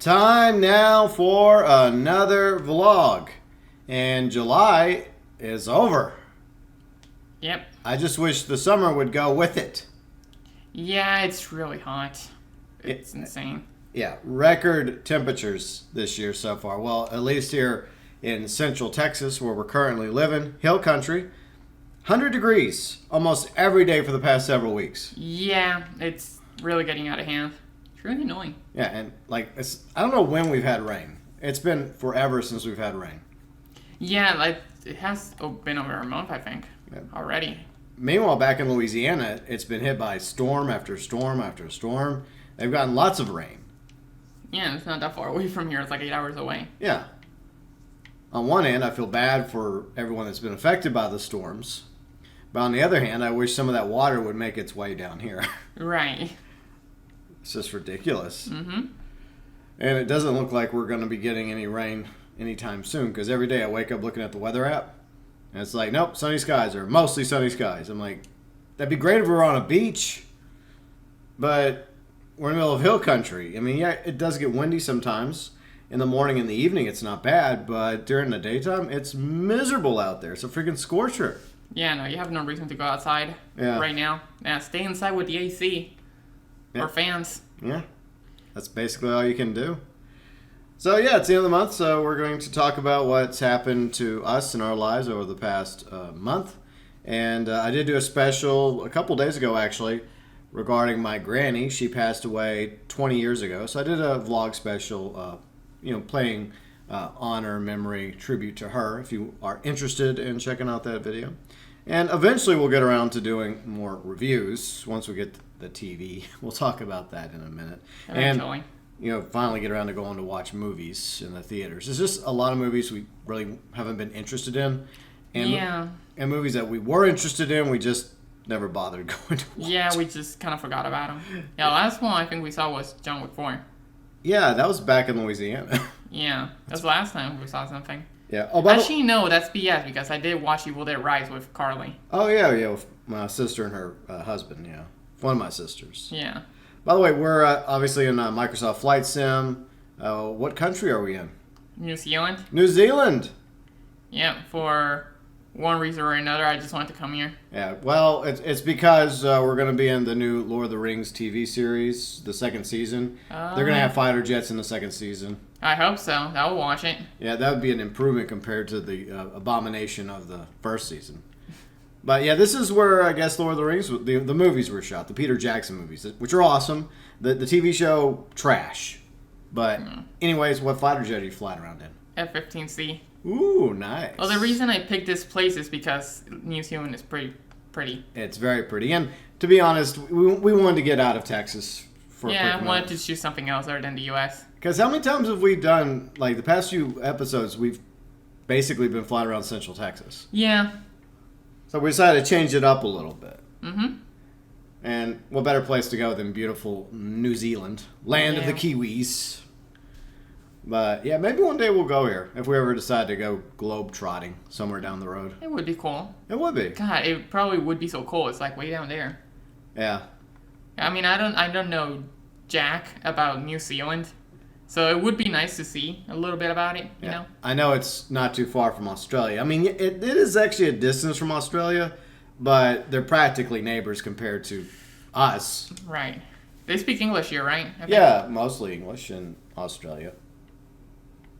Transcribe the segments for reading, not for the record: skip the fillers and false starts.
Time now for another vlog. And July is over. Yep. I just wish the summer would go with it. Yeah, it's really hot. It's insane. Yeah, record temperatures this year so far. Well, at least here in central Texas, where we're currently living, hill country, 100 degrees almost every day for the past several weeks. Yeah, it's really getting out of hand. It's really annoying. Yeah, and I don't know when we've had rain. It's been forever since we've had rain. Yeah, it has been over a month, I think, already. Meanwhile, back in Louisiana, it's been hit by storm after storm after storm. They've gotten lots of rain. Yeah, it's not that far away from here. It's like 8 hours away. Yeah. On one hand, I feel bad for everyone that's been affected by the storms. But on the other hand, I wish some of that water would make its way down here. Right. It's just ridiculous. Mm-hmm. And it doesn't look like we're going to be getting any rain anytime soon, because every day I wake up looking at the weather app, and it's like, nope, sunny skies, or mostly sunny skies. I'm like, that'd be great if we were on a beach, but we're in the middle of hill country. I mean, yeah, it does get windy sometimes. In the morning and the evening, it's not bad, but during the daytime, it's miserable out there. It's a freaking scorcher. Yeah, no, you have no reason to go outside right now. Yeah, stay inside with the AC or fans. Yeah, that's basically all you can do. So yeah, it's the end of the month, so we're going to talk about what's happened to us in our lives over the past month. And I did do a special a couple days ago, actually, regarding my granny. She passed away 20 years ago, so I did a vlog special, playing honor, memory, tribute to her, if you are interested in checking out that video. And eventually we'll get around to doing more reviews once we get the TV. We'll talk about that in a minute. Eventually. And finally get around to going to watch movies in the theaters. There's just a lot of movies we really haven't been interested in. And, and movies that we were interested in, we just never bothered going to watch. Yeah, we just kind of forgot about them. Yeah, the last one I think we saw was John Wick 4. Yeah, that was back in Louisiana. Yeah, that's the last time we saw something. Yeah. Actually, no, that's BS, because I did watch Evil Dead Rise with Carly. Oh, yeah, with my sister and her husband, yeah. One of my sisters. Yeah. By the way, we're obviously in Microsoft Flight Sim. What country are we in? New Zealand. New Zealand! Yeah, for one reason or another, I just wanted to come here. Yeah, well, it's because we're going to be in the new Lord of the Rings TV series, the second season. They're going to have fighter jets in the second season. I hope so. I will watch it. Yeah, that would be an improvement compared to the abomination of the first season. But yeah, this is where I guess Lord of the Rings, the movies were shot, the Peter Jackson movies, which are awesome. The TV show, trash. But anyways, what fighter jet are you flying around in? F-15C. Ooh, nice. Well, the reason I picked this place is because New Zealand is pretty. It's very pretty. And to be honest, we wanted to get out of Texas for a quick I wanted minute. to choose something else other than the U.S. Because how many times have we done, like the past few episodes, we've basically been flying around Central Texas. Yeah. So we decided to change it up a little bit. Mm-hmm. And what better place to go than beautiful New Zealand, land of the Kiwis. But yeah, maybe one day we'll go here if we ever decide to go globe trotting somewhere down the road. It would be cool. It would be. God, it probably would be so cool. It's like way down there. Yeah. I mean, I don't know jack about New Zealand, so it would be nice to see a little bit about it. You know. I know it's not too far from Australia. I mean, it is actually a distance from Australia, but they're practically neighbors compared to us. Right. They speak English here, right? I think. Yeah, mostly English in Australia.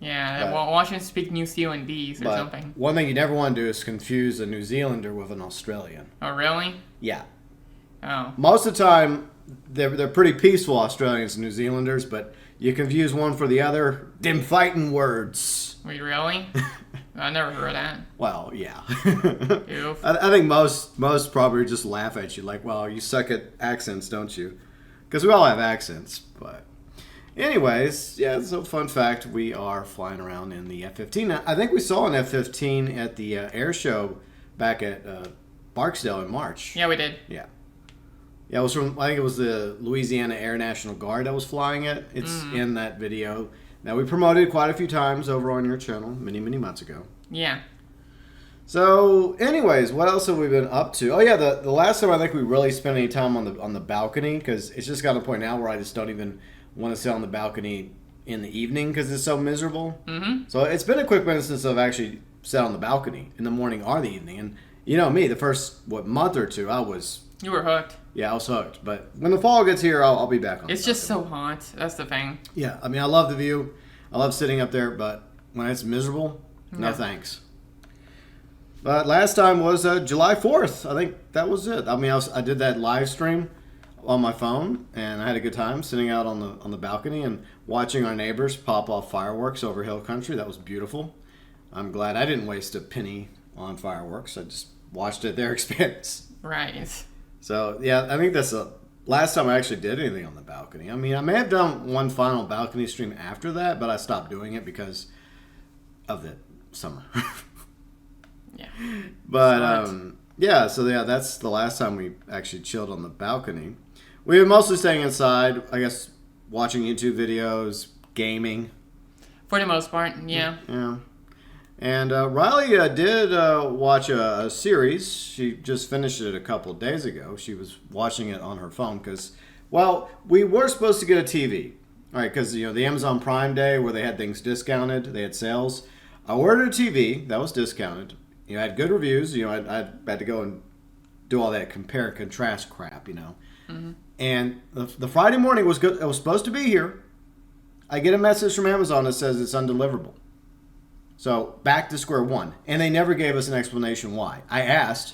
Yeah, Washington speak New Zealandese or something. One thing you never want to do is confuse a New Zealander with an Australian. Oh, really? Yeah. Oh. Most of the time, they're pretty peaceful, Australians and New Zealanders, but you confuse one for the other, them fighting words. Wait, really? I never heard that. Well, yeah. Oof. I think most probably just laugh at you like, well, you suck at accents, don't you? Because we all have accents, but... Anyways, yeah, so fun fact, we are flying around in the F-15. I think we saw an F-15 at the air show back at Barksdale in March. Yeah, we did. Yeah. Yeah, it was from, I think it was the Louisiana Air National Guard that was flying it. It's in that video that we promoted quite a few times over on your channel many, many months ago. Yeah. So, anyways, what else have we been up to? Oh, yeah, the last time I think we really spent any time on the balcony, because it's just got to a point now where I just don't even want to sit on the balcony in the evening because it's so miserable. Mm-hmm. So it's been a quick minute since I've actually sat on the balcony in the morning or the evening. And you know me, the first month or two, You were hooked. I was hooked. But when the fall gets here, I'll be back on. It's just so hot. That's the thing. Yeah, I mean, I love the view. I love sitting up there, but when it's miserable, no thanks. But last time was July 4th. I think that was it. I mean, I did that live stream on my phone, and I had a good time sitting out on the balcony and watching our neighbors pop off fireworks over hill country. That was beautiful. I'm glad I didn't waste a penny on fireworks. I just watched it at their expense. Right. So, yeah, I think that's the last time I actually did anything on the balcony. I mean, I may have done one final balcony stream after that, but I stopped doing it because of the summer. Yeah. But, that's the last time we actually chilled on the balcony. We've been mostly staying inside, I guess, watching YouTube videos, gaming. For the most part, yeah. Yeah. And Riley did watch a series. She just finished it a couple days ago. She was watching it on her phone because, we were supposed to get a TV. All right, because, the Amazon Prime Day where they had things discounted, they had sales. I ordered a TV that was discounted. I had good reviews. I had to go and do all that compare and contrast crap, Mm-hmm. And the Friday morning was good. It was supposed to be here. I get a message from Amazon that says it's undeliverable. So back to square one. And they never gave us an explanation why. I asked.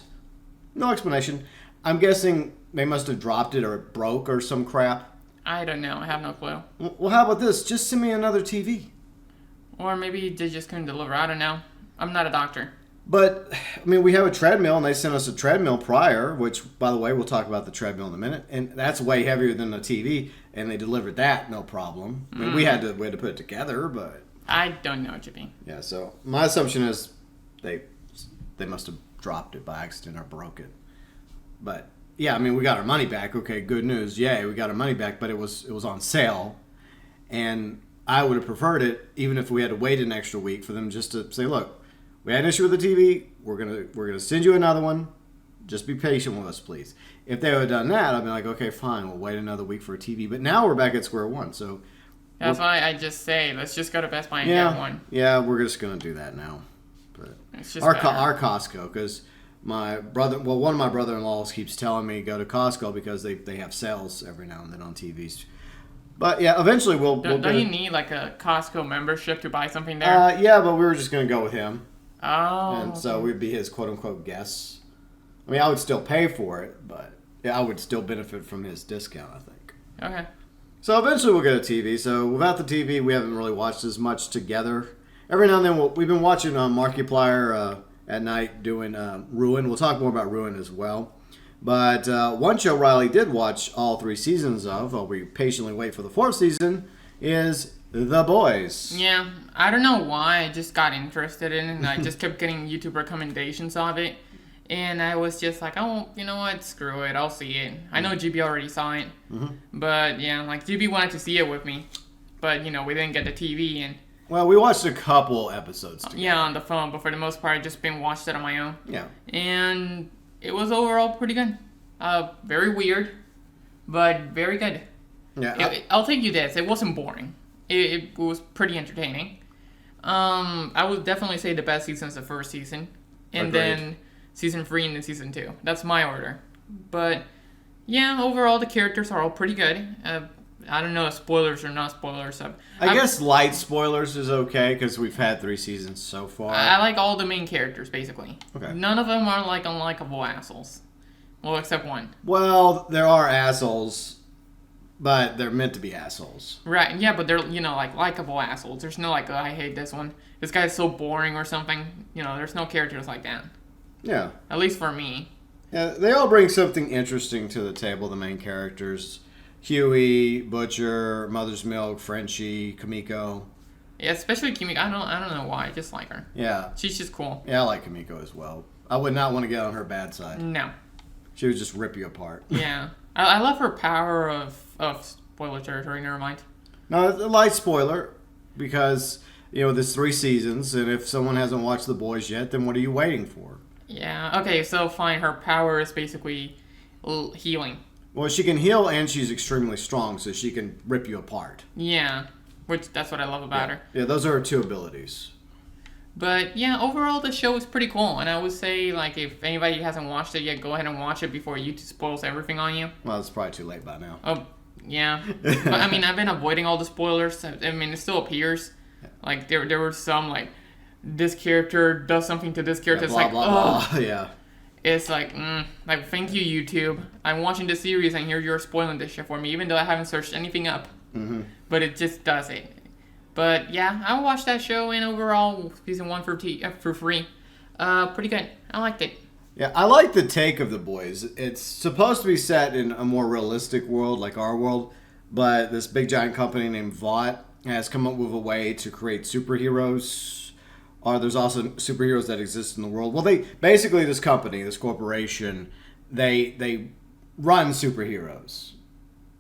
No explanation. I'm guessing they must have dropped it or it broke or some crap. I don't know. I have no clue. Well, how about this? Just send me another TV. Or maybe they just couldn't deliver. I don't know. I'm not a doctor. But, I mean, we have a treadmill, and they sent us a treadmill prior, which, by the way, we'll talk about the treadmill in a minute. And that's way heavier than the TV, and they delivered that, no problem. I mean, we had to put it together, but... I don't know, Chippy. Yeah, so my assumption is they must have dropped it by accident or broke it. But, yeah, I mean, we got our money back. Okay, good news. Yay, we got our money back, but it was on sale. And I would have preferred it, even if we had to wait an extra week, for them just to say, look, we had an issue with the TV. We're gonna send you another one. Just be patient with us, please. If they would have done that, I'd be like, okay, fine. We'll wait another week for a TV. But now we're back at square one. So that's why I just say let's just go to Best Buy and get one. Yeah, we're just gonna do that now. But it's just our Costco, because one of my brother-in-laws keeps telling me go to Costco because they have sales every now and then on TVs. But yeah, eventually we'll don't you need like a Costco membership to buy something there? Yeah, but we were just gonna go with him. Oh. And so we'd be his quote-unquote guests. I mean, I would still pay for it, but I would still benefit from his discount, I think. Okay. So eventually we'll get a TV. So without the TV, we haven't really watched as much together. Every now and then we've been watching Markiplier at night doing Ruin. We'll talk more about Ruin as well. But one show Riley did watch all 3 seasons of, while we patiently wait for the 4th season, is The Boys. Yeah, I don't know why. I just got interested in it, and I just kept getting YouTube recommendations of it. And I was just like, oh, you know what? Screw it. I'll see it. I know GB already saw it. Mm-hmm. But, yeah, like, GB wanted to see it with me. But, we didn't get the TV. And well, we watched a couple episodes together. Yeah, on the phone. But for the most part, I just been watched it on my own. Yeah. And it was overall pretty good. Very weird, but very good. Yeah. I'll take you this. It wasn't boring. It was pretty entertaining. I would definitely say the best season is the first season. And Agreed. Then season 3 and then season 2. That's my order. But, yeah, overall the characters are all pretty good. I don't know if spoilers or not spoilers. I guess light spoilers is okay because we've had 3 seasons so far. I like all the main characters, basically. Okay. None of them are like unlikable assholes. Well, except one. Well, there are assholes, but they're meant to be assholes. Right, yeah, but they're, like, likable assholes. There's no, like, oh, I hate this one. This guy's so boring or something. There's no characters like that. Yeah. At least for me. Yeah, they all bring something interesting to the table, the main characters. Huey, Butcher, Mother's Milk, Frenchie, Kimiko. Yeah, especially Kimiko. I don't know why. I just like her. Yeah. She's just cool. Yeah, I like Kimiko as well. I would not want to get on her bad side. No. She would just rip you apart. Yeah. I love her power of spoiler territory, never mind. No, a light spoiler, because, there's 3 seasons, and if someone hasn't watched The Boys yet, then what are you waiting for? Yeah, okay, so fine, her power is basically healing. Well, she can heal, and she's extremely strong, so she can rip you apart. Yeah. which that's what I love about her. Yeah, those are her two abilities. But yeah, overall the show is pretty cool, and I would say like if anybody hasn't watched it yet, go ahead and watch it before YouTube spoils everything on you. Well, it's probably too late by now. Oh, yeah. But I mean, I've been avoiding all the spoilers. I mean, it still appears. Like there were some like this character does something to this character. Yeah, It's like blah, blah. Yeah. It's like thank you YouTube. I'm watching the series and here you're spoiling this shit for me, even though I haven't searched anything up. Mm-hmm. But it just does it. But yeah, I watched that show and overall season 1 for free. Pretty good. I liked it. Yeah, I like the take of The Boys. It's supposed to be set in a more realistic world, like our world, but this big giant company named Vought has come up with a way to create superheroes. Or there's also superheroes that exist in the world. Well, they basically this company, this corporation, they run superheroes.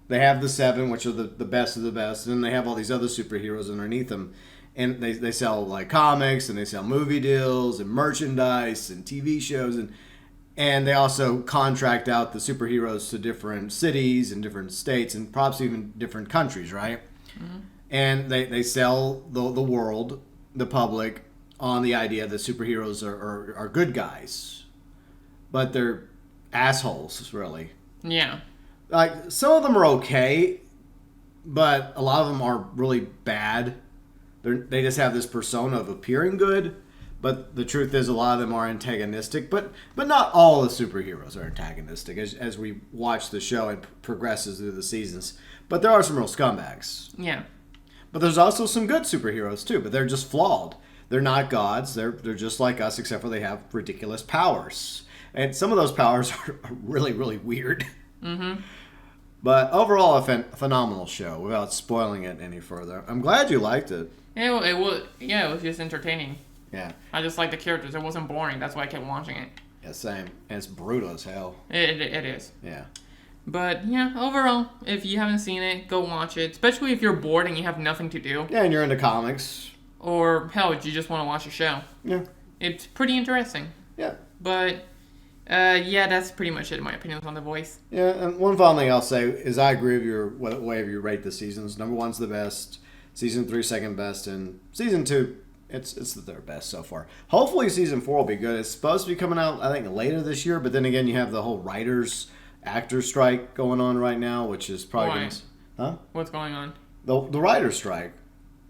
They have the 7, which are the best of the best, and then they have all these other superheroes underneath them. And they sell like comics, and they sell movie deals, and merchandise, and TV shows, and they also contract out the superheroes to different cities and different states, and perhaps even different countries, right? Mm-hmm. And they sell the world, the public, on the idea that superheroes are good guys. But they're assholes, really. Yeah. Like, some of them are okay, but a lot of them are really bad. They just have this persona of appearing good, but the truth is a lot of them are antagonistic. But not all the superheroes are antagonistic as we watch the show and progresses through the seasons. But there are some real scumbags. Yeah. But there's also some good superheroes too, but they're just flawed. They're not gods. They're just like us, except for they have ridiculous powers. And some of those powers are really, really weird. Mm-hmm. But overall, a phenomenal show, without spoiling it any further. I'm glad you liked it. It was just entertaining. Yeah. I just liked the characters. It wasn't boring. That's why I kept watching it. Yeah, same. And it's brutal as hell. It is. Yeah. But yeah, overall, if you haven't seen it, go watch it. Especially if you're bored and you have nothing to do. Yeah, and you're into comics. Or, hell, you just want to watch a show. Yeah. It's pretty interesting. Yeah. But, yeah, that's pretty much it, in my opinions on The Voice. Yeah, and one final thing I'll say is I agree with your way of you rate the seasons. Number 1's the best. Season 3 second best. And Season 2, it's the third best so far. Hopefully Season 4 will be good. It's supposed to be coming out, I think, later this year. But then again, you have the whole actor strike going on right now, which is probably... Why? Huh? What's going on? The writer's strike.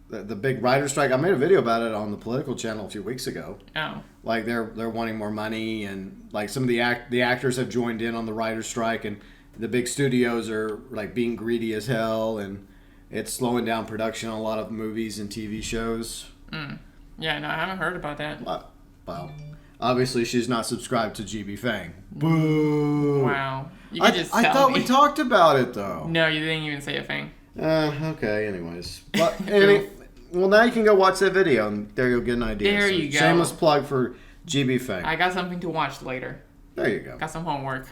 The big writer's strike. I made a video about it on the political channel a few weeks ago. Oh. Like they're wanting more money, and like some of the actors have joined in on the writer's strike, and the big studios are like being greedy as hell, and it's slowing down production on a lot of movies and TV shows. Yeah, no, I haven't heard about that. Well, obviously she's not subscribed to GB Fang. Boo! Wow. You I could just tell thought me. we talked about it though. No, you didn't even say a thing. Okay. Anyways, well, now you can go watch that video, and there you'll get an idea. There you go. Shameless plug for GB Fang. I got something to watch later. There you go. Got some homework.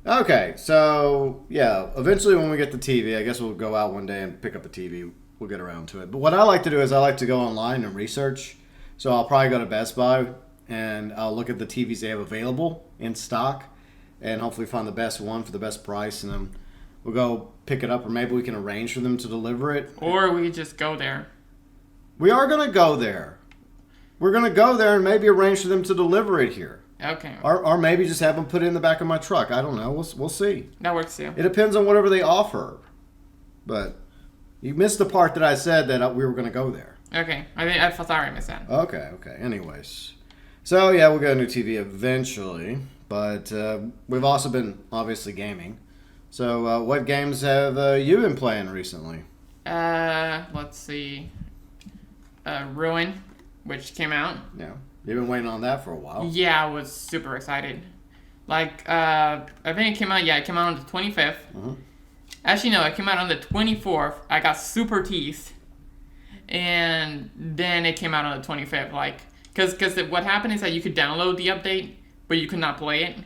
Okay, so yeah, eventually when we get the TV, I guess we'll go out one day and pick up a TV. We'll get around to it. But what I like to do is I like to go online and research. So I'll probably go to Best Buy and I'll look at the TVs they have available in stock, and hopefully find the best one for the best price, and then we'll go pick it up, or maybe we can arrange for them to deliver it. Or we could just go there. We are going to go there. We're going to go there and maybe arrange for them to deliver it here. Okay. Or maybe just have them put it in the back of my truck. I don't know. We'll see. That works too. It depends on whatever they offer. But you missed the part that I said that we were going to go there. Okay. I thought I missed that. Okay. Anyways. So, yeah, we'll get a new TV eventually. But we've also been, obviously, gaming. So, what games have you been playing recently? Let's see. Ruin, which came out. Yeah. You've been waiting on that for a while. Yeah, I was super excited. Like, I think it came out, it came out on the 25th. Mm-hmm. Actually, no, it came out on the 24th. I got super teased. And then it came out on the 25th. Like, because what happened is that you could download the update, but you could not play it.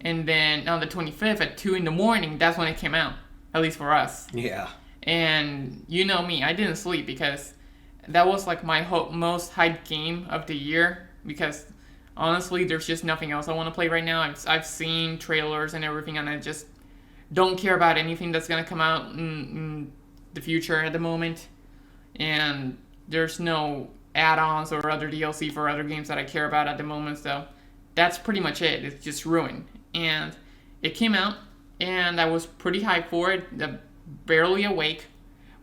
And then on the 25th at 2 in the morning, that's when it came out. At least for us. Yeah. And you know me, I didn't sleep because that was like my most hyped game of the year. Because honestly, there's just nothing else I want to play right now. I've seen trailers and everything, and I just don't care about anything that's going to come out in the future at the moment. and there's no add-ons or other DLC for other games that I care about at the moment. So that's pretty much it. It's just Ruin, and it came out, and I was pretty hyped for it. Barely awake,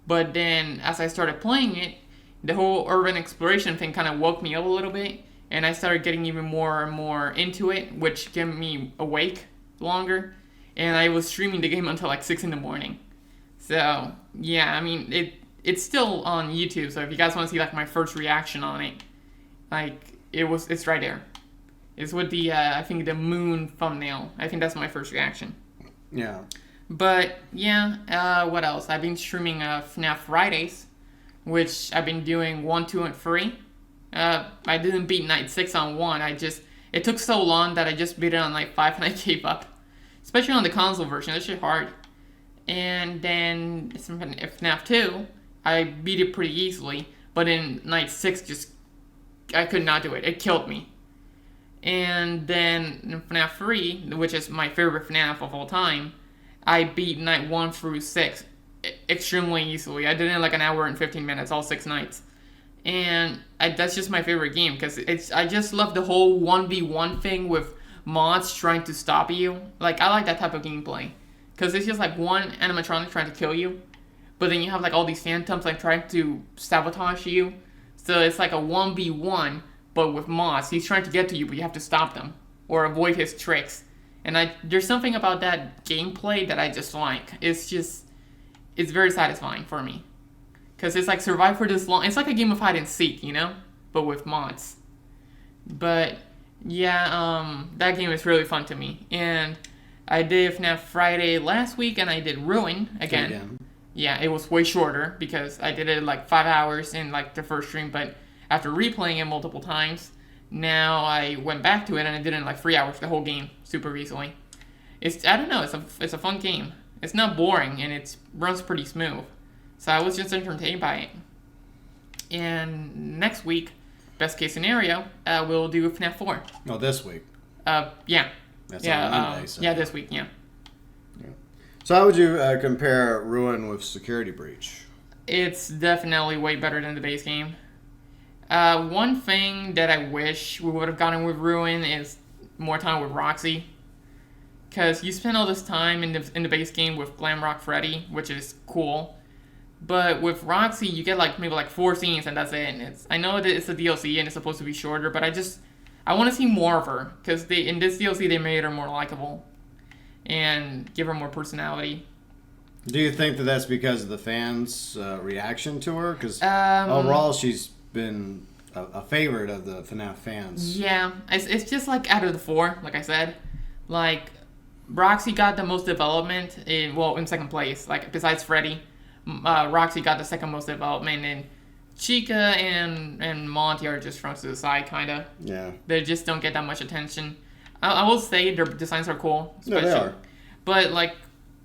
but then as I started playing it, the whole urban exploration thing kind of woke me up a little bit, and I started getting even more and more into it, which kept me awake longer. And I was streaming the game until like 6 in the morning. So yeah, I mean it's still on YouTube. So if you guys want to see like my first reaction on it, like it's right there. It's with the I think the moon thumbnail. I think that's my first reaction. Yeah. But yeah, what else? I've been streaming FNAF Fridays, which I've been doing 1, 2, and 3. I didn't beat Night 6 on 1. It took so long that I just beat it on Night 5 and I gave up. Especially on the console version, that shit hard. And then FNAF 2, I beat it pretty easily, but in Night 6 I could not do it. It killed me. And then in FNAF 3, which is my favorite FNAF of all time, I beat Night 1 through 6 extremely easily. I did it in like an hour and 15 minutes, all 6 nights. And that's just my favorite game, because I just love the whole 1v1 thing with mods trying to stop you. Like, I like that type of gameplay, because it's just like one animatronic trying to kill you, but then you have like all these phantoms like trying to sabotage you. So it's like a 1v1, but with mods. He's trying to get to you, but you have to stop them or avoid his tricks. And there's something about that gameplay that I just like. It's very satisfying for me. Because it's like survive for this long. It's like a game of hide and seek, you know? But with mods. But yeah, that game is really fun to me. And I did FNAF Friday last week, and I did Ruin again. Yeah, it was way shorter because I did it in like 5 hours in like the first stream. But after replaying it multiple times, now I went back to it and I did it in like 3 hours, the whole game, super easily. I don't know, it's a fun game. It's not boring, and it runs pretty smooth. So I was just entertained by it. And next week, best case scenario, we'll do FNAF 4. Oh, this week? Yeah. That's on Monday. So. Yeah, this week, yeah. So how would you compare Ruin with Security Breach? It's definitely way better than the base game. One thing that I wish we would have gotten with Ruin is more time with Roxy. Because you spend all this time in the base game with Glamrock Freddy, which is cool. But with Roxy, you get like maybe like 4 scenes and that's it. And I know that it's a DLC and it's supposed to be shorter, but I want to see more of her. Because in this DLC, they made her more likable. And give her more personality. Do you think that that's because of the fans' reaction to her? Because overall, she's been a favorite of the FNAF fans. Yeah, it's just like out of the 4, like I said. Like, Roxy got the most development in second place. Like, besides Freddy, Roxy got the second most development, and Chica and Monty are just thrown to the side, kind of. Yeah. They just don't get that much attention. I will say their designs are cool. No, they are. But, like,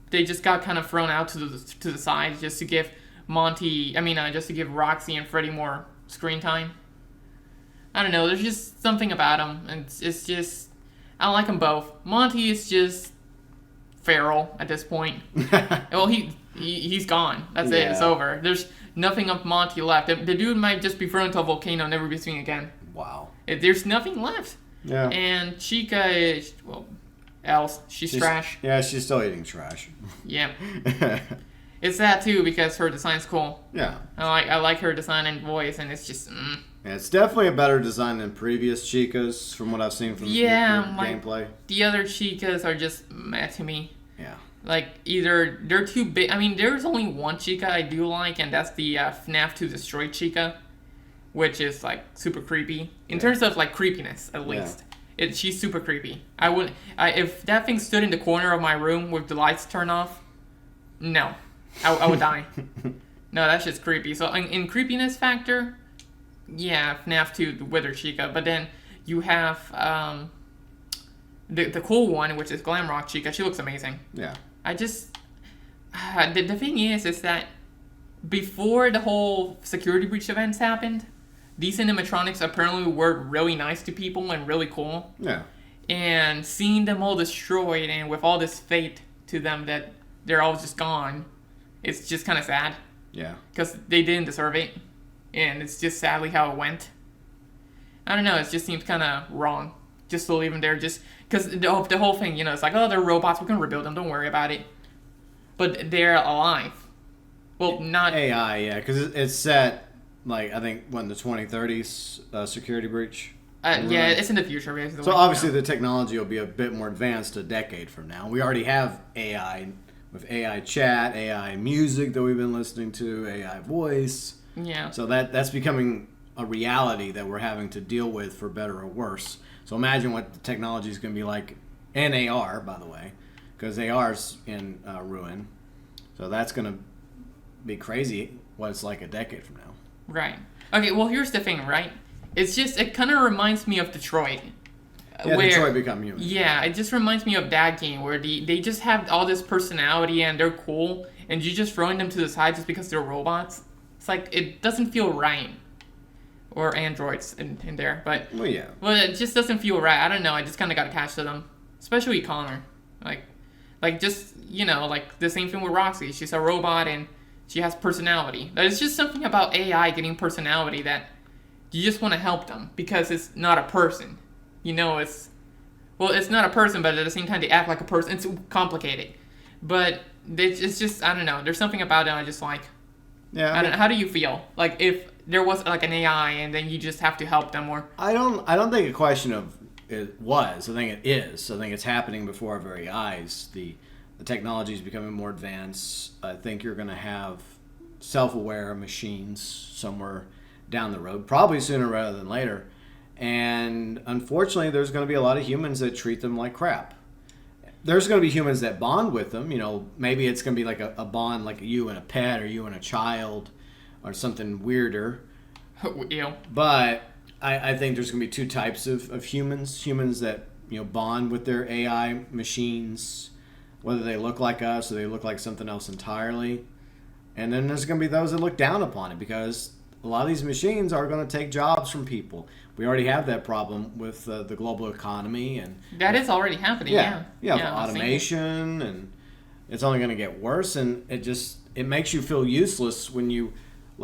they just got kind of thrown out to the side just to give just to give Roxy and Freddy more screen time. I don't know. There's just something about them. And it's just... I like them both. Monty is just feral at this point. Well, he's gone. That's it. It's over. There's nothing of Monty left. The dude might just be thrown into a volcano and never be seen again. Wow. There's nothing left. Yeah. And Chica is... Well, else. She's trash. Yeah, she's still eating trash. Yeah. It's that too because her design's cool. Yeah. I like her design and voice, and it's just. Yeah, it's definitely a better design than previous Chicas from what I've seen from the gameplay. The other Chicas are just meh to me. Yeah. Like either they're too big. I mean, there's only one Chica I do like, and that's the FNAF 2 Destroy Chica, which is like super creepy in terms of like creepiness at least. She's super creepy. If that thing stood in the corner of my room with the lights turned off, no. I would die. No, that's just creepy. So in creepiness factor, yeah, FNAF 2, the Wither Chica. But then you have the cool one, which is Glamrock Chica. She looks amazing. Yeah. I just... the thing is that before the whole security breach events happened, these animatronics apparently were really nice to people and really cool. Yeah. And seeing them all destroyed and with all this fate to them that they're all just gone, it's just kind of sad. Yeah. Because they didn't deserve it. And it's just sadly how it went. I don't know, it just seems kind of wrong. Just to leave them there, just... Because the whole thing, it's like, oh, they're robots, we can rebuild them, don't worry about it. But they're alive. Well, not... AI, yeah, because it's set, like, I think, when the 2030s security breach... yeah, it's in the future, basically. So obviously the technology will be a bit more advanced a decade from now. We already have AI with AI chat, AI music that we've been listening to, AI voice. Yeah. So that's becoming a reality that we're having to deal with for better or worse. So imagine what the technology is going to be like, and AR, by the way, because AR's in ruin. So that's going to be crazy what it's like a decade from now. Right. Okay, well, here's the thing, right? It's just, it kind of reminds me of Detroit. Yeah, Detroit Become Human. Yeah, it just reminds me of that game where they just have all this personality and they're cool, and you're just throwing them to the side just because they're robots. It's like, it doesn't feel right. Or androids in there, but... Well, yeah. Well, it just doesn't feel right. I don't know, I just kind of got attached to them. Especially Connor. Like just, like the same thing with Roxy. She's a robot and she has personality. There's just something about AI getting personality that you just want to help them because it's not a person. It's not a person, but at the same time they act like a person. It's complicated, but it's just, I don't know. There's something about it I just like. Yeah. I don't know. How do you feel? Like if there was like an AI and then you just have to help them, or I don't think a question of it was. I think it is. I think it's happening before our very eyes. The technology is becoming more advanced. I think you're going to have self-aware machines somewhere down the road, probably sooner rather than later. And unfortunately, there's going to be a lot of humans that treat them like crap. There's going to be humans that bond with them. Maybe it's going to be like a bond like you and a pet or you and a child or something weirder. But I think there's going to be two types of humans. Humans that bond with their AI machines, whether they look like us or they look like something else entirely. And then there's going to be those that look down upon it because a lot of these machines are going to take jobs from people. We already have that problem with the global economy, and that is already happening. Yeah, automation, and it's only going to get worse. And it makes you feel useless when you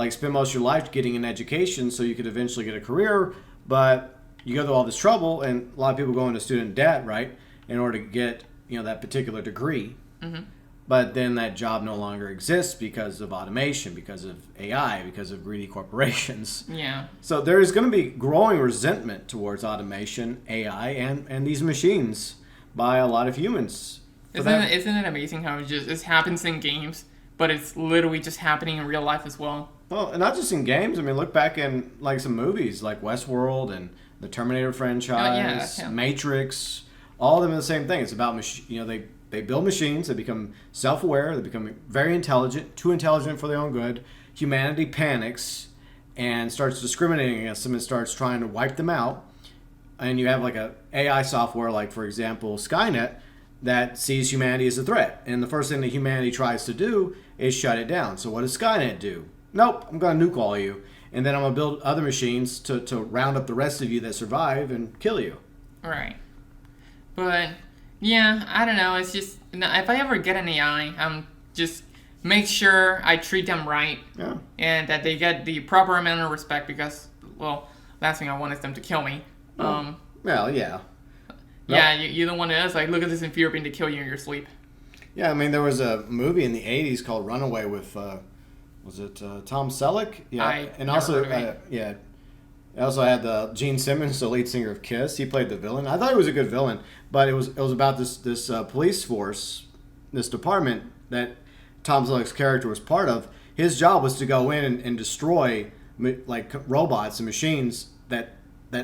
spend most of your life getting an education so you could eventually get a career, but you go through all this trouble, and a lot of people go into student debt, right, in order to get that particular degree. Mm-hmm. But then that job no longer exists because of automation, because of AI, because of greedy corporations. Yeah. So there is going to be growing resentment towards automation, AI, and these machines by a lot of humans. Isn't it amazing how it happens in games, but it's literally just happening in real life as well? Well, and not just in games. I mean, look back in some movies like Westworld and the Terminator franchise, Matrix. All of them are the same thing. It's about They build machines that become self-aware, they become very intelligent, too intelligent for their own good. Humanity panics and starts discriminating against them and starts trying to wipe them out. And you have a AI software, like for example Skynet, that sees humanity as a threat. And the first thing that humanity tries to do is shut it down. So what does Skynet do? Nope, I'm going to nuke all of you. And then I'm going to build other machines to round up the rest of you that survive and kill you. Right. But... yeah, I don't know. It's just, if I ever get an AI, just make sure I treat them right. Yeah. And that they get the proper amount of respect because, well, last thing I want is them to kill me. Well, yeah. Yeah, you don't want to, it's like, look at this inferior being to kill you in your sleep. Yeah, I mean, there was a movie in the 80s called Runaway with, was it Tom Selleck? Yeah. And also, It also had Gene Simmons, the lead singer of Kiss. He played the villain. I thought he was a good villain, but it was about this police force, this department that Tom Selleck's character was part of. His job was to go in and destroy robots and machines that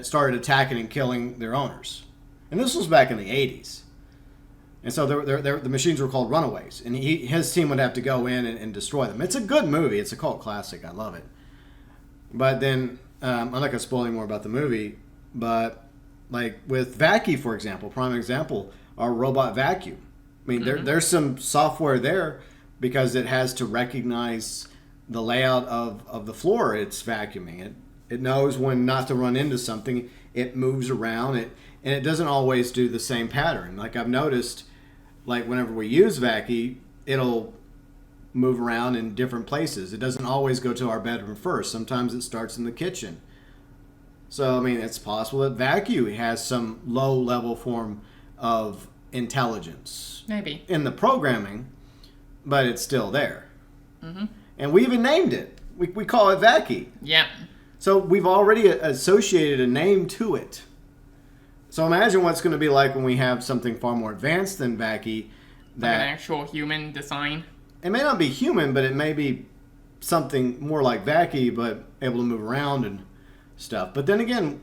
started attacking and killing their owners. And this was back in the 80s. And so the machines were called Runaways, and his team would have to go in and destroy them. It's a good movie. It's a cult classic. I love it. But then... I'm not going to spoil any more about the movie, but with Vacuum, for example, prime example, our robot vacuum. I mean, there's some software there because it has to recognize the layout of the floor it's vacuuming. It knows when not to run into something. It moves around, and it doesn't always do the same pattern. Like I've noticed, whenever we use Vacuum, it'll move around in different places. It doesn't always go to our bedroom first. Sometimes it starts in the kitchen. So, I mean, it's possible that vacuum has some low-level form of intelligence. Maybe. In the programming, but it's still there. Mm-hmm. And we even named it. We call it Vacky. Yeah. So we've already associated a name to it. So imagine what's going to be like when we have something far more advanced than Vacky. Like an actual human design. It may not be human, but it may be something more like Vacky, but able to move around and stuff. But then again,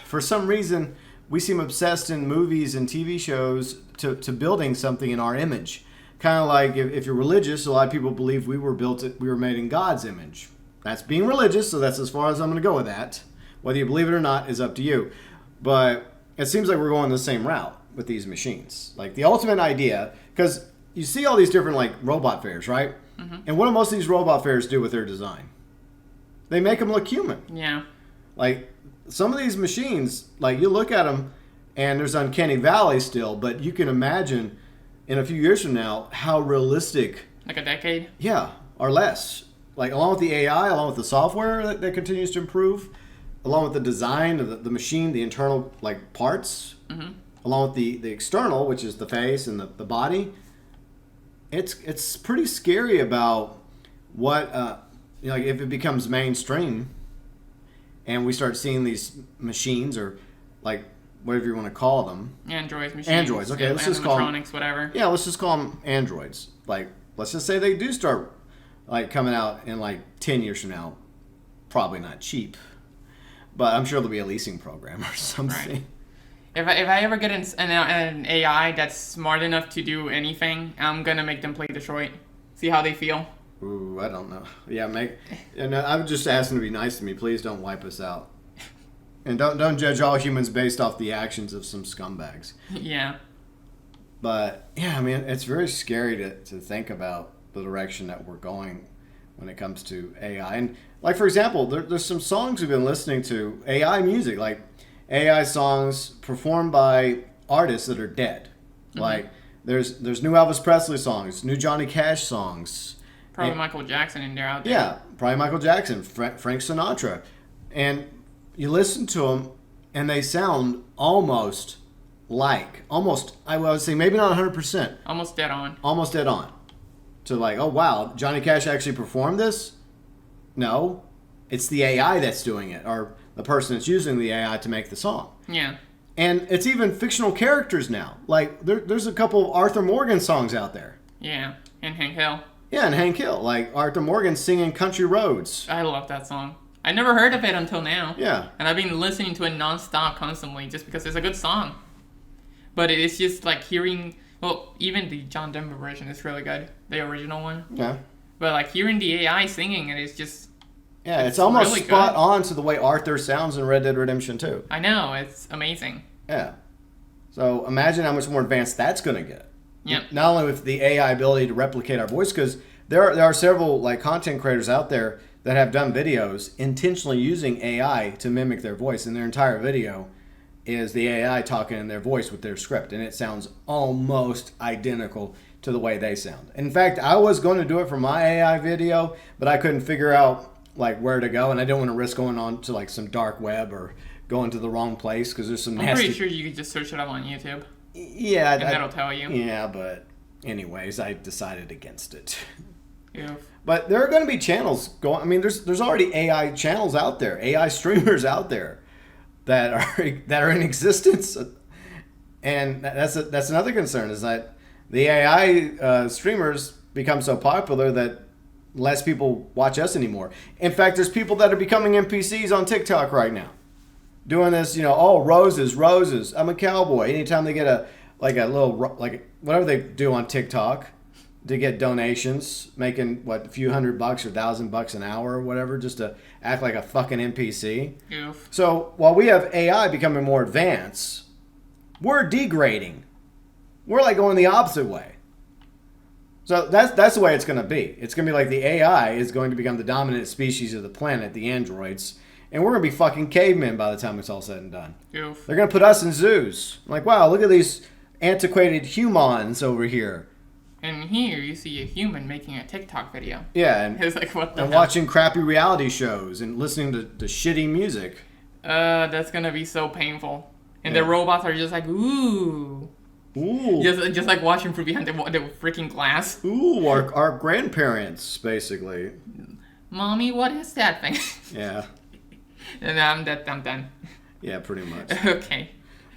for some reason, we seem obsessed in movies and TV shows to building something in our image. Kind of like if you're religious, a lot of people believe we were made in God's image. That's being religious, so that's as far as I'm going to go with that. Whether you believe it or not is up to you. But it seems like we're going the same route with these machines. Like the ultimate idea, because you see all these different like robot fairs, right? Mm-hmm. And what do most of these robot fairs do with their design? They make them look human. Yeah. Like some of these machines, like you look at them and there's uncanny valley still, but you can imagine in a few years from now how realistic. Like a decade? Yeah, or less. Like along with the AI, along with the software that continues to improve, along with the design of the machine, the internal like parts, mm-hmm. along with the external, which is the face and the body. It's pretty scary about what like if it becomes mainstream and we start seeing these machines or like whatever you want to call them. Androids, machines. Androids, okay, let's just call them. Animatronics, whatever. Yeah, let's just call them androids. Like, let's just say they do start like coming out in like 10 years from now. Probably not cheap, but I'm sure there'll be a leasing program or something. Right. If I ever get an AI that's smart enough to do anything, I'm gonna make them play Detroit. See how they feel. Ooh, I don't know. Yeah, and I would just ask them to be nice to me. Please don't wipe us out. And don't judge all humans based off the actions of some scumbags. Yeah. But, yeah, I mean, it's very scary to think about the direction that we're going when it comes to AI. And, like, for example, there's some songs we've been listening to, AI music, like AI songs performed by artists that are dead. Mm-hmm. Like, there's new Elvis Presley songs, new Johnny Cash songs. Probably Michael Jackson in there out there. Yeah, probably Michael Jackson, Frank Sinatra. And you listen to them, and they sound almost, I would say maybe not 100%. Almost dead on. Almost dead on. To like, oh wow, Johnny Cash actually performed this? No, it's the AI that's doing it, or the person that's using the AI to make the song. Yeah. And it's even fictional characters now. Like, there's a couple of Arthur Morgan songs out there. Yeah, and Hank Hill. Yeah, and Hank Hill. Like, Arthur Morgan singing Country Roads. I love that song. I never heard of it until now. Yeah. And I've been listening to it nonstop constantly just because it's a good song. But it's just like hearing, well, even the John Denver version is really good. The original one. Yeah. But like hearing the AI singing it is just... Yeah, it's almost really spot good. on to the way Arthur sounds in Red Dead Redemption 2. I know, it's amazing. Yeah. So imagine how much more advanced that's going to get. Yep. Not only with the AI ability to replicate our voice, because there are several like content creators out there that have done videos intentionally using AI to mimic their voice, and their entire video is the AI talking in their voice with their script, and it sounds almost identical to the way they sound. In fact, I was going to do it for my AI video, but I couldn't figure out like where to go, and I didn't want to risk going on to like some dark web or going to the wrong place because there's some nasty... I'm pretty sure you could just search it up on YouTube. Yeah. And that'll tell you. Yeah, but anyways, I decided against it. Yeah. But there are going to be channels going. I mean, there's already AI channels out there, AI streamers out there that are in existence, and that's another concern is that the AI streamers become so popular that less people watch us anymore. In fact, there's people that are becoming NPCs on TikTok right now, doing this. Oh, roses. I'm a cowboy. Anytime they get a little like whatever they do on TikTok. To get donations, making a few $100 or $1,000 an hour or whatever, just to act like a fucking NPC. Oof. So while we have AI becoming more advanced, we're degrading. We're like going the opposite way. So that's the way it's going to be. It's going to be like the AI is going to become the dominant species of the planet, the androids, and we're going to be fucking cavemen by the time it's all said and done. Oof. They're going to put us in zoos. Like, wow, look at these antiquated humans over here. And here you see a human making a TikTok video. Yeah, and It's like, what the and hell? watching crappy reality shows and listening to shitty music. That's gonna be so painful. And Yeah. the robots are just like, ooh. Ooh. Just like watching from behind the freaking glass. Ooh, our grandparents, basically. Mommy, what is that thing? Yeah. And I'm done. Yeah, pretty much. Okay.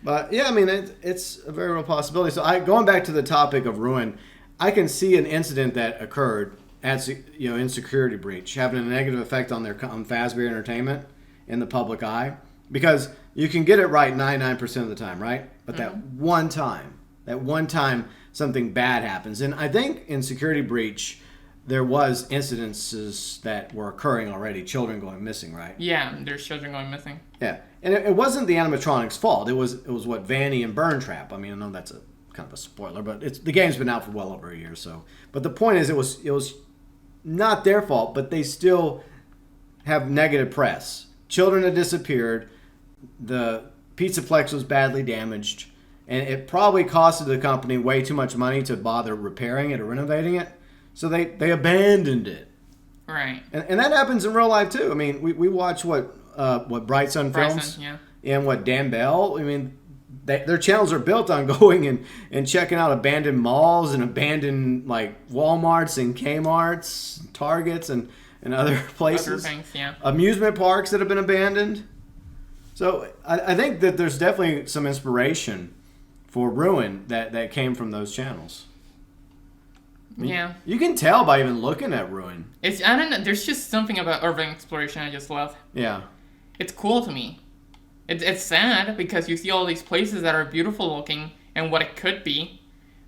But yeah, I mean, it's a very real possibility. So going back to the topic of Ruin, I can see an incident that occurred in Security Breach having a negative effect on on Fazbear Entertainment in the public eye, because you can get it right 99% of the time, right? But that one time something bad happens, and I think in Security Breach there was incidences that were occurring already, children going missing, right? Yeah, there's children going missing. Yeah, and it wasn't the animatronics' fault. It was what Vanny and Burntrap. I mean, I know that's a kind of a spoiler, but the game's been out for well over a year. So, but the point is, it was not their fault, but they still have negative press. Children had disappeared. The Pizzaplex was badly damaged, and it probably costed the company way too much money to bother repairing it or renovating it. So they abandoned it. Right. And that happens in real life too. I mean, we watch what Bright Sun Films Yeah. and what Dan Bell. I mean, their channels are built on going and checking out abandoned malls and abandoned like Walmarts and Kmart's, Targets and other places. Other things, yeah. Amusement parks that have been abandoned. So I think that there's definitely some inspiration for Ruin that came from those channels. Yeah. You can tell by even looking at Ruin. I don't know. There's just something about urban exploration I just love. Yeah. It's cool to me. It's sad because you see all these places that are beautiful looking and what it could be,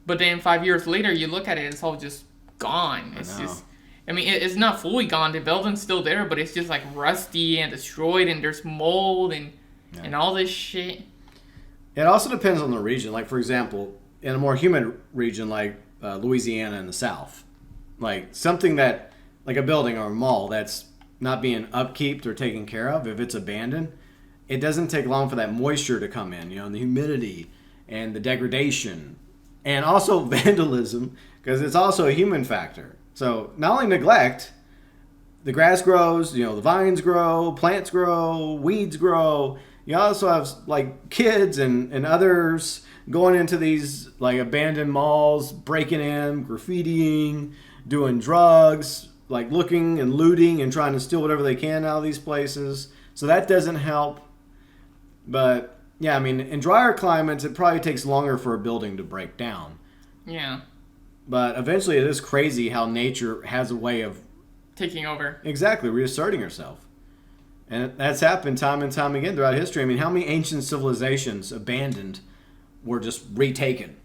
but then 5 years later you look at it, it's all just gone. It's just, I mean, it's not fully gone. The building's still there, but it's just like rusty and destroyed, and there's mold and all this shit. It also depends on the region. Like, for example, in a more humid region like Louisiana in the South, like something that, like a building or a mall that's not being upkeeped or taken care of, if it's abandoned, it doesn't take long for that moisture to come in, and the humidity and the degradation and also vandalism, because it's also a human factor. So not only neglect, the grass grows, the vines grow, plants grow, weeds grow. You also have like kids and others going into these like abandoned malls, breaking in, graffitiing, doing drugs, like looking and looting and trying to steal whatever they can out of these places. So that doesn't help. But yeah, I mean, in drier climates, it probably takes longer for a building to break down. Yeah. But eventually it is crazy how nature has a way of taking over. Exactly, reasserting herself. And that's happened time and time again throughout history. I mean, how many ancient civilizations abandoned were just retaken?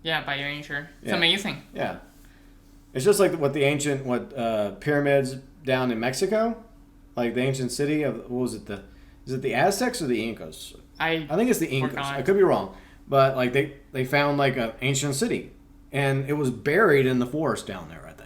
Yeah, by nature. It's Yeah. amazing. Yeah. It's just like what pyramids down in Mexico? Like the ancient city of, what was it, is it the Aztecs or the Incas? I think it's the Incas. forgot. I could be wrong. But like they found like an ancient city, and it was buried in the forest down there, I think.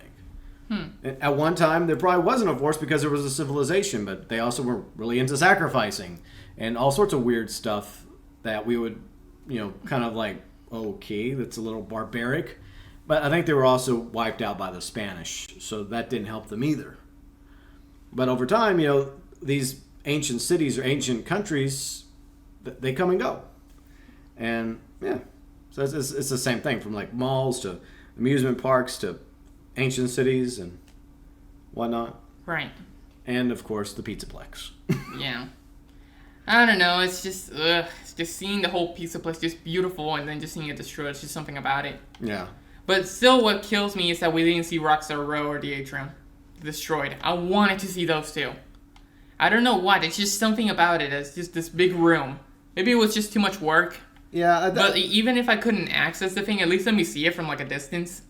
At one time, there probably wasn't a forest because there was a civilization, but they also were really into sacrificing and all sorts of weird stuff that we would, kind of like, okay, that's a little barbaric. But I think they were also wiped out by the Spanish, so that didn't help them either. But over time, these ancient cities or ancient countries, they come and go. And, yeah, so it's the same thing, from like malls to amusement parks to ancient cities and whatnot. Right. And, of course, the Pizzaplex. Yeah. I don't know. It's just, it's just seeing the whole Pizzaplex just beautiful and then just seeing it destroyed. It's just something about it. Yeah. But still, what kills me is that we didn't see Rockstar Row or the Atrium destroyed. I wanted to see those two. I don't know what. It's just something about it. It's just this big room. Maybe it was just too much work. Yeah. But even if I couldn't access the thing, at least let me see it from like a distance.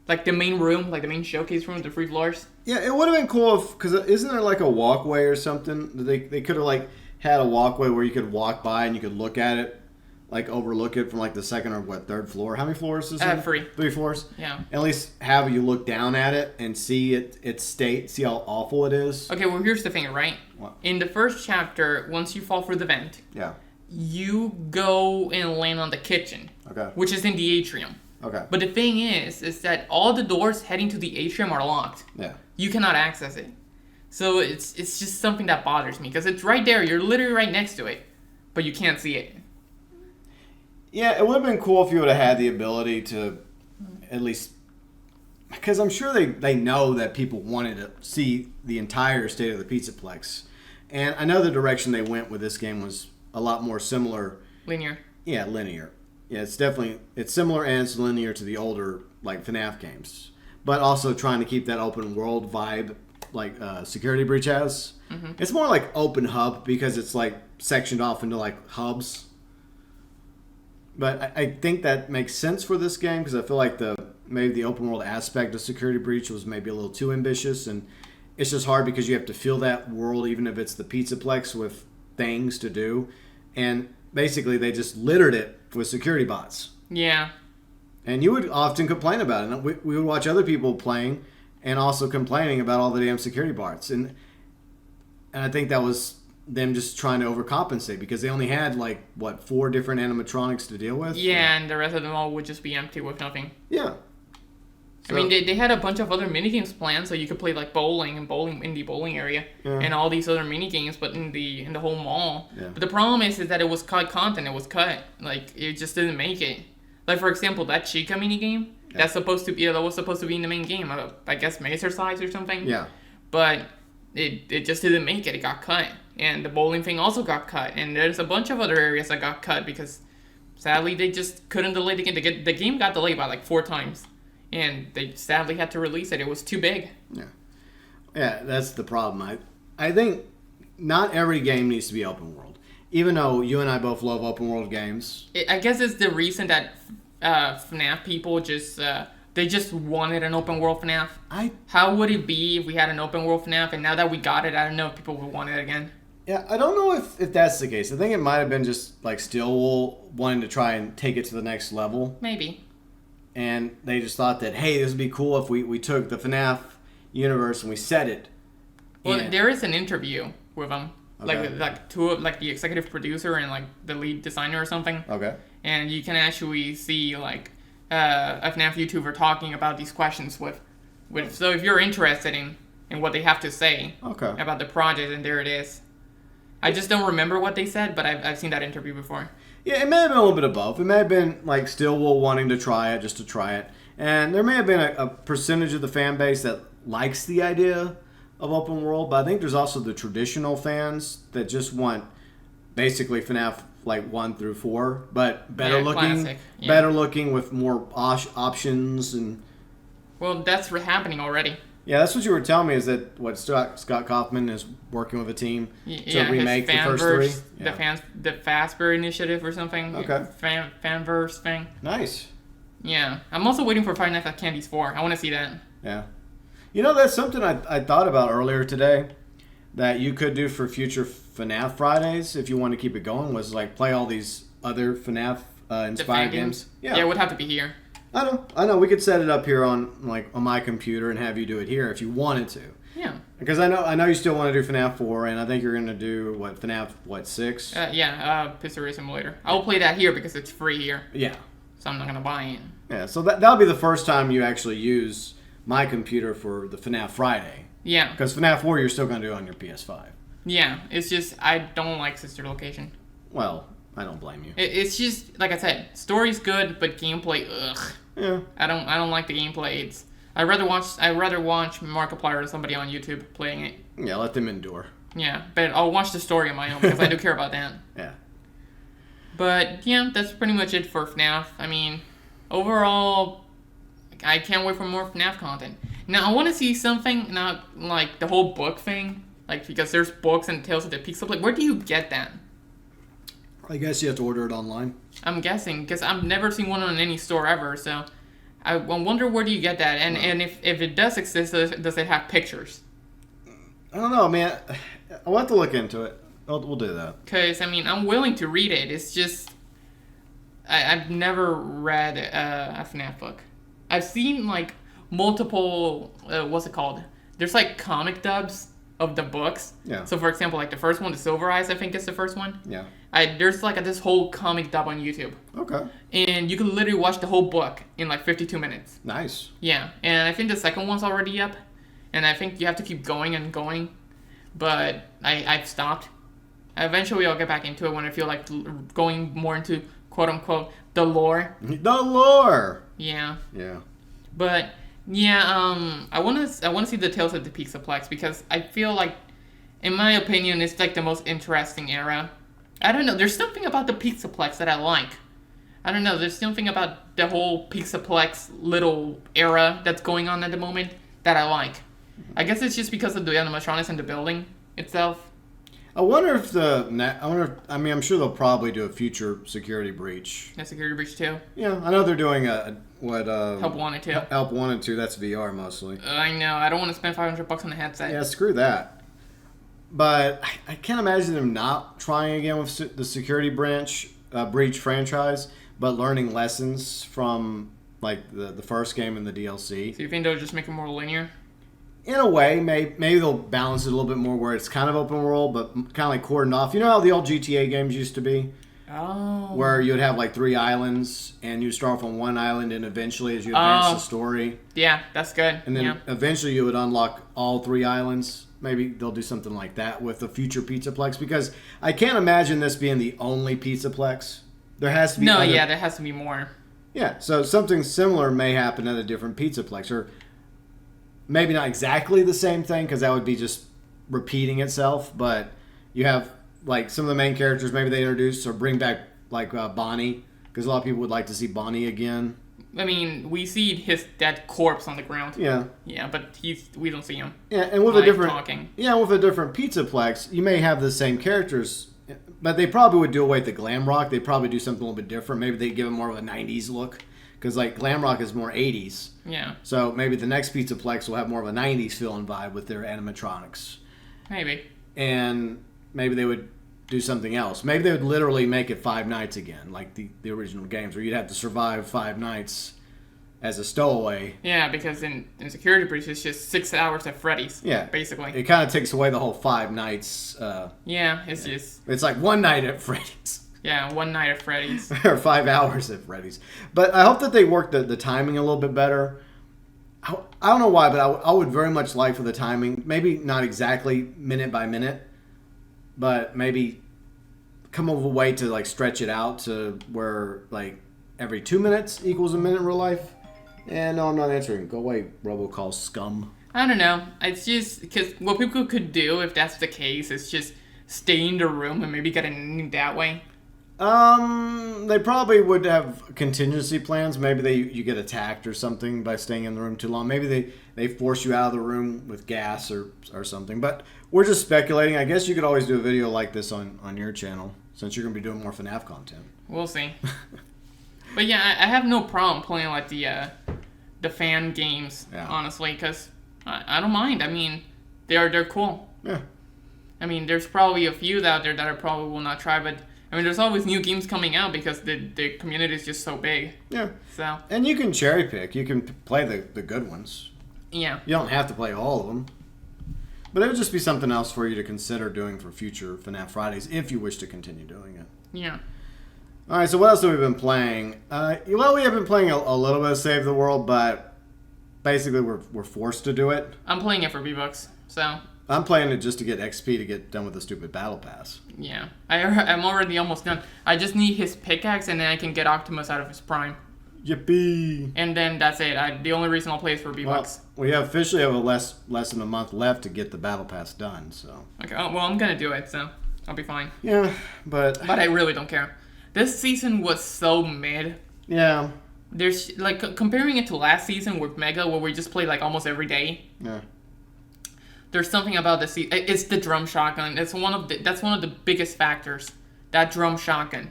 Like the main room, like the main showcase room with the 3 floors. Yeah, it would have been cool because isn't there like a walkway or something? They could have like had a walkway where you could walk by and you could look at it, like overlook it from like the second or third floor. How many floors is it? 3. 3 floors? Yeah. At least have you look down at it and see its state, see how awful it is. Okay, well here's the thing, right? What? In the first chapter, once you fall through the vent, Yeah. you go and land on the kitchen. Okay. Which is in the atrium. Okay. But the thing is that all the doors heading to the atrium are locked. Yeah. You cannot access it. So it's just something that bothers me because it's right there. You're literally right next to it, but you can't see it. Yeah, it would have been cool if you would have had the ability to at least, because I'm sure they know that people wanted to see the entire state of the Pizzaplex. And I know the direction they went with this game was a lot more similar. Linear. Yeah, linear. Yeah, it's similar and it's linear to the older like FNAF games. But also trying to keep that open world vibe like Security Breach has. Mm-hmm. It's more like open hub because it's like sectioned off into like hubs. But I think that makes sense for this game because I feel like maybe the open world aspect of Security Breach was maybe a little too ambitious, and it's just hard because you have to fill that world even if it's the Pizzaplex with things to do, and basically they just littered it with security bots. Yeah. And you would often complain about it. We would watch other people playing and also complaining about all the damn security bots, and I think that was them just trying to overcompensate because they only had 4 different animatronics to deal with. Yeah, and the rest of them all would just be empty with nothing. Yeah. So, I mean, they had a bunch of other minigames planned, so you could play like bowling and bowling in the bowling area, and all these other minigames, but in the whole mall. Yeah. But the problem is that it was cut content. It was cut. Like it just didn't make it. Like for example, that Chica minigame that was supposed to be in the main game. I guess Macercise or something. Yeah. But it just didn't make it. It got cut, and the bowling thing also got cut, and there's a bunch of other areas that got cut because sadly they just couldn't delay the game. The game got delayed by like 4 times. And they sadly had to release it. It was too big. Yeah. Yeah, that's the problem. I think not every game needs to be open world. Even though you and I both love open world games. I guess it's the reason that FNAF people they just wanted an open world FNAF. How would it be if we had an open world FNAF? And now that we got it, I don't know if people would want it again. Yeah, I don't know if that's the case. I think it might have been just like Stillwell wanting to try and take it to the next level. Maybe. And they just thought that, hey, this would be cool if we took the FNAF universe and we set it. Well, there is an interview with them. Okay. Like the executive producer and like the lead designer or something. Okay. And you can actually see like a FNAF YouTuber talking about these questions with so if you're interested in what they have to say about the project, and there it is. I just don't remember what they said, but I've seen that interview before. Yeah, it may have been a little bit of both. It may have been like Stillwell wanting to try it just to try it. And there may have been a percentage of the fan base that likes the idea of open world, but I think there's also the traditional fans that just want basically FNAF like 1 through 4, but better looking, classic. Yeah. better looking with more options and. Well, that's happening already. Yeah, that's what you were telling me. Is that what Scott Kaufman is working with a team to remake the first 3? Yeah. The Fazbear Initiative or something. Okay. Fanverse thing. Nice. Yeah, I'm also waiting for Five Nights at Candy's 4. I want to see that. Yeah. You know, that's something I thought about earlier today that you could do for future FNAF Fridays if you want to keep it going, was like play all these other FNAF inspired games. Yeah, it would have to be here. I know. We could set it up here on my computer and have you do it here if you wanted to. Yeah. Because I know you still want to do FNAF 4, and I think you're going to do FNAF 6? Pizzeria Simulator. I will play that here because it's free here. Yeah. So I'm not going to buy it. Yeah, so that'll be the first time you actually use my computer for the FNAF Friday. Yeah. Because FNAF 4 you're still going to do on your PS5. Yeah, it's just I don't like Sister Location. Well, I don't blame you. It's just like I said, story's good, but gameplay, ugh. Yeah. I don't like the gameplay. I'd rather watch Markiplier or somebody on YouTube playing it. Yeah, let them endure. Yeah, but I'll watch the story on my own because I do care about that. Yeah. But yeah, that's pretty much it for FNAF. I mean, overall, I can't wait for more FNAF content. Now I want to see something, not like the whole book thing, like because there's books and Tales of the Pixel. Where do you get that? I guess you have to order it online. I'm guessing, because I've never seen one on any store ever, so I wonder where do you get that, and if it does exist, does it have pictures? I don't know, man. I'll have to look into it. We'll do that. Because, I mean, I'm willing to read it. It's just, I've never read a FNAF book. I've seen, like, multiple, what's it called? There's, like, comic dubs of the books. Yeah. So for example, like the first one, the Silver Eyes, I think is the first one. Yeah. There's like this whole comic dub on YouTube. Okay. And you can literally watch the whole book in like 52 minutes. Nice. Yeah. And I think the second one's already up. And I think you have to keep going and going. But I've stopped. Eventually I'll get back into it when I feel like going more into quote unquote the lore. The lore. Yeah. Yeah. But yeah, I wanna see the Tales of the Pixelplex because I feel like, in my opinion, it's like the most interesting era. I don't know. There's something about the Pixelplex that I like. I don't know. There's something about the whole Pixelplex little era that's going on at the moment that I like. I guess it's just because of the animatronics and the building itself. I wonder if I'm sure they'll probably do a future Security Breach. Yeah, Security Breach 2. Yeah, I know they're doing Help Wanted 2. Help Wanted 2. That's VR mostly. I know. I don't want to spend $500 on a headset. Yeah, screw that. But I can't imagine them not trying again with the Security Breach franchise, but learning lessons from like the first game and the DLC. So you think they'll just make it more linear? In a way, maybe they'll balance it a little bit more where it's kind of open world, but kind of like cordoned off. You know how the old GTA games used to be? Oh. Where you'd have like 3 islands, and you'd start off on one island, and eventually as you advance the story. Yeah, that's good. And then eventually you would unlock all 3 islands. Maybe they'll do something like that with the future Pizzaplex, because I can't imagine this being the only Pizzaplex. There has to be there has to be more. Yeah, so something similar may happen at a different Pizzaplex, or maybe not exactly the same thing, because that would be just repeating itself, but you have like some of the main characters we bring back like Bonnie, because a lot of people would like to see Bonnie again. I mean, we see his dead corpse on the ground. Yeah. Yeah, but we don't see him. Yeah, and with like, a different talking. Yeah, with a different Pizzaplex, you may have the same characters, but they probably would do away with the glam rock. They'd probably do something a little bit different. Maybe they'd give it more of a 90s look, because like glam rock is more 80s. Yeah. So maybe the next Pizzaplex will have more of a 90s feel and vibe with their animatronics. Maybe. And maybe they would do something else. Maybe they would literally make it 5 nights again, like the original games, where you'd have to survive 5 nights as a stowaway. Yeah, because in Security Breach, it's just 6 hours at Freddy's. Yeah. Basically. It kind of takes away the whole 5 nights. It's like 1 night at Freddy's. Yeah, 1 night at Freddy's. Or 5 hours at Freddy's. But I hope that they work the timing a little bit better. I don't know why, but I would very much like for the timing, maybe not exactly minute by minute, but maybe come up with a way to like stretch it out to where like every 2 minutes equals a minute in real life. And no, I'm not answering. Go away, robocall scum. I don't know. It's just because what people could do if that's the case is just stay in the room and maybe get an ending that way. They probably would have contingency plans. Maybe you get attacked or something by staying in the room too long. Maybe they force you out of the room with gas or something. But we're just speculating. I guess you could always do a video like this on your channel, since you're going to be doing more FNAF content. We'll see. But yeah, I have no problem playing like the fan games, honestly, because I don't mind. I mean, they're cool. Yeah. I mean, there's probably a few out there that I probably will not try, but I mean, there's always new games coming out because the community is just so big. Yeah. So. And you can cherry pick. You can play the good ones. Yeah. You don't have to play all of them. But it would just be something else for you to consider doing for future FNAF Fridays if you wish to continue doing it. Yeah. All right, so what else have we been playing? Well, we have been playing a little bit of Save the World, but basically we're forced to do it. I'm playing it for V-Bucks, so. I'm playing it just to get XP to get done with the stupid Battle Pass. Yeah. I'm already almost done. I just need his pickaxe, and then I can get Optimus out of his prime. Yippee! And then that's it. The only reason I'll play is for V-Bucks. Well, we officially have less than a month left to get the Battle Pass done, so. Okay, well, I'm going to do it, so I'll be fine. Yeah, but I really don't care. This season was so mid. Yeah. There's, like, comparing it to last season with Mega, where we just played, like, almost every day. Yeah. There's something about this. It's the drum shotgun. That's one of the biggest factors. That drum shotgun,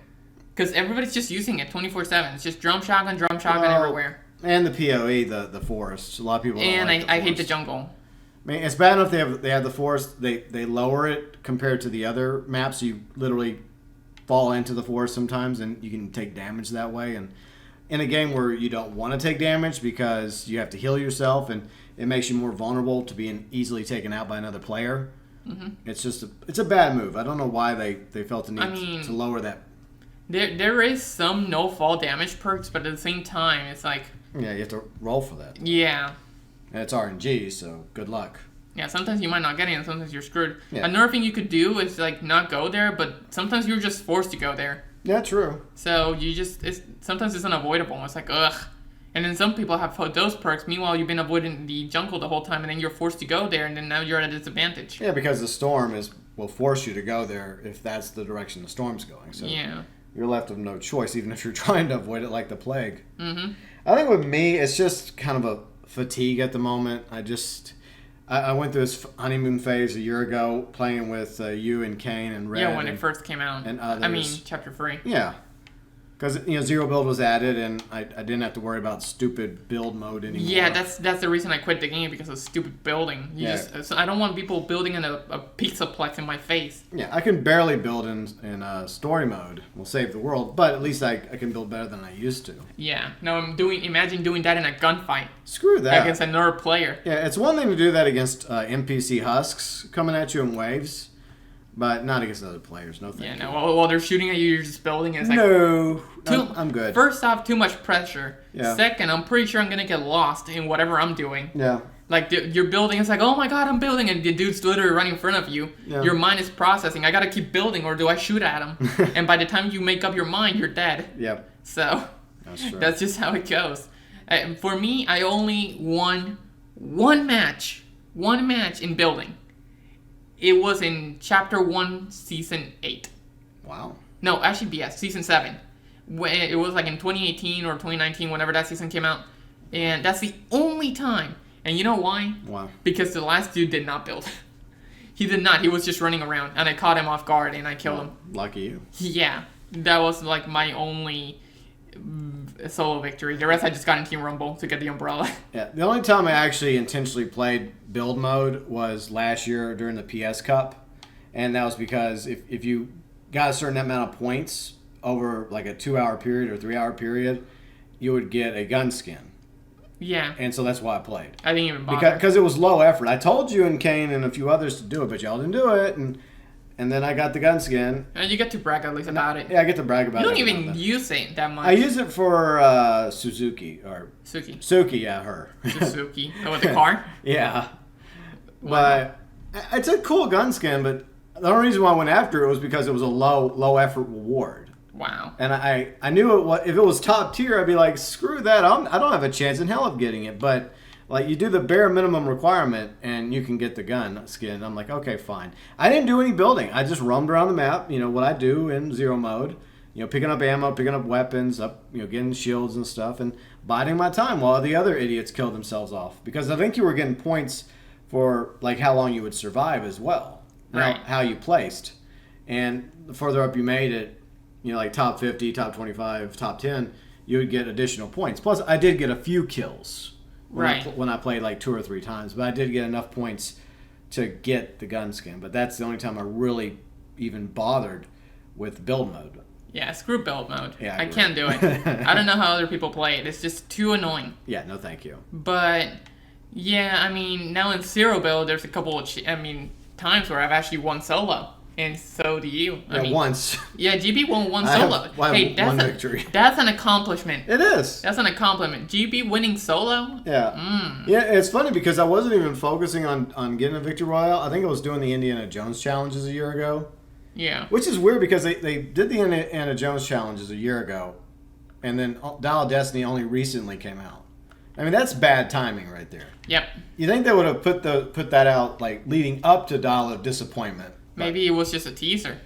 because everybody's just using it 24/7. It's just drum shotgun everywhere. And the POE, the forest. A lot of people. And don't like I hate the jungle. I mean, it's bad enough they have the forest. They lower it compared to the other maps. You literally fall into the forest sometimes, and you can take damage that way. And in a game where you don't want to take damage because you have to heal yourself, and it makes you more vulnerable to being easily taken out by another player. It's just it's a bad move. I don't know why they felt the need to lower that. There is some no fall damage perks, but at the same time, it's like... Yeah, you have to roll for that. Yeah. And it's RNG, so good luck. Yeah, sometimes you might not get it, and sometimes you're screwed. Yeah. Another thing you could do is, like, not go there, but sometimes you're just forced to go there. Yeah, true. So you just... sometimes it's unavoidable. It's like, ugh. And then some people have those perks. Meanwhile, you've been avoiding the jungle the whole time, and then you're forced to go there, and then now you're at a disadvantage. Yeah, because the storm will force you to go there if that's the direction the storm's going. So yeah. You're left with no choice, even if you're trying to avoid it like the plague. Mm-hmm. I think with me, it's just kind of a fatigue at the moment. I went through this honeymoon phase a year ago, playing with you and Kane and Red. Yeah, when it first came out. And others. I mean, Chapter 3. Yeah. Because Zero Build was added, and I didn't have to worry about stupid build mode anymore. Yeah, that's the reason I quit the game, because of stupid building. So I don't want people building in a pixelplex in my face. Yeah, I can barely build in story mode. We'll save the world, but at least I can build better than I used to. Yeah. No, imagine doing that in a gunfight. Screw that. Against another player. Yeah, it's one thing to do that against NPC husks coming at you in waves. But not against other players, no thank you. Yeah, no, while they're shooting at you, you're just building. It's like, no, I'm good. First off, too much pressure. Yeah. Second, I'm pretty sure I'm going to get lost in whatever I'm doing. Yeah. Like, you're building, it's like, oh my god, I'm building, and the dude's literally running in front of you. Yeah. Your mind is processing, I got to keep building, or do I shoot at him? And by the time you make up your mind, you're dead. Yep. So, that's true. That's just how it goes. For me, I only won one match in building. It was in Chapter 1, Season 8. Wow. No, actually, yes, Season 7. It was like in 2018 or 2019, whenever that season came out. And that's the only time. And you know why? Wow. Because the last dude did not build. He did not. He was just running around. And I caught him off guard, and I killed him. Lucky you. Yeah. That was like my only solo victory. The rest I just got in Team Rumble to get the umbrella. Yeah, the only time I actually intentionally played build mode was last year during the PS Cup, and that was because if you got a certain amount of points over like a 2-hour period or 3-hour period, you would get a gun skin. Yeah. And so that's why I played. I didn't even bother. Because it was low effort. I told you and Kane and a few others to do it, but y'all didn't do it, and then I got the gun skin. And you get to brag at least about it. Yeah, I get to brag about it. You don't even use it that much. I use it for Suzuki. Suki, yeah, her. Suzuki. Oh, with the car? Yeah. But it's a cool gun skin, but the only reason why I went after it was because it was a low effort reward. Wow. And I knew if it was top tier, I'd be like, screw that. I don't have a chance in hell of getting it. But like, you do the bare minimum requirement and you can get the gun skin. I'm like, okay, fine. I didn't do any building. I just roamed around the map, what I do in zero mode, picking up ammo, picking up weapons, getting shields and stuff, and biding my time while the other idiots killed themselves off. Because I think you were getting points for like how long you would survive as well. Right. How you placed. And the further up you made it, like top 50, top 25, top 10, you would get additional points. Plus, I did get a few kills when I played like 2 or 3 times, but I did get enough points to get the gun skin. But that's the only time I really even bothered with build mode. Yeah, screw build mode. Yeah, I can't do it. I don't know how other people play it. It's just too annoying. Yeah, no thank you. But, yeah, I mean, now in zero build, there's a couple of, times where I've actually won solo. And so do you. Once. Yeah, GB won one solo. Hey, that's one victory. That's an accomplishment. It is. That's an accomplishment. GB winning solo? Yeah. Yeah, it's funny because I wasn't even focusing on getting a victory royale. I think I was doing the Indiana Jones challenges a year ago. Yeah. Which is weird because they did the Indiana Jones challenges a year ago, and then Dial of Destiny only recently came out. I mean, that's bad timing right there. Yep. You think they would have put that out like leading up to Dial of Disappointment? Maybe it was just a teaser.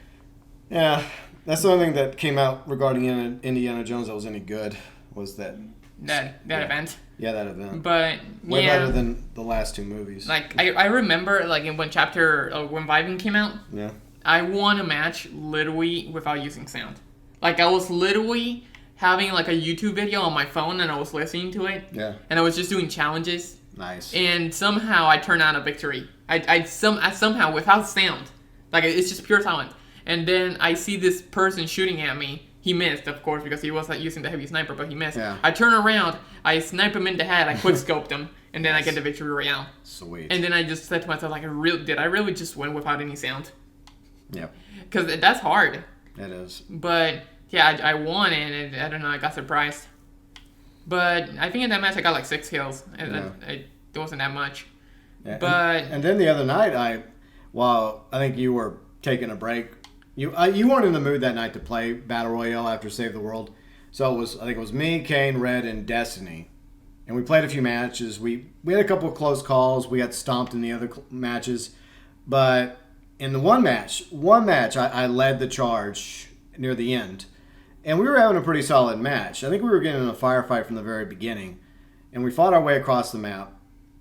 Yeah, that's the only thing that came out regarding Indiana Jones that was any good was that event. Yeah, that event. But way better than the last 2 movies. Like I remember like when Vivin came out. Yeah. I won a match literally without using sound. Like I was literally having like a YouTube video on my phone and I was listening to it. Yeah. And I was just doing challenges. Nice. And somehow I turned out a victory. I somehow without sound. Like, it's just pure talent. And then I see this person shooting at me. He missed, of course, because he wasn't using the heavy sniper, but he missed. Yeah. I turn around, I snipe him in the head, I quick-scoped him, and then I get the victory royale. Sweet. And then I just said to myself, like, did I really just win without any sound? Yep. Because that's hard. It is. But yeah, I won, and I don't know, I got surprised. But I think in that match I got like 6 kills. It wasn't that much. Yeah. But and then the other night, while I think you were taking a break, you weren't in the mood that night to play Battle Royale after Save the World. So I think it was me, Kane, Red, and Destiny. And we played a few matches. We had a couple of close calls. We got stomped in the other matches. But in the one match, I led the charge near the end. And we were having a pretty solid match. I think we were getting in a firefight from the very beginning. And we fought our way across the map.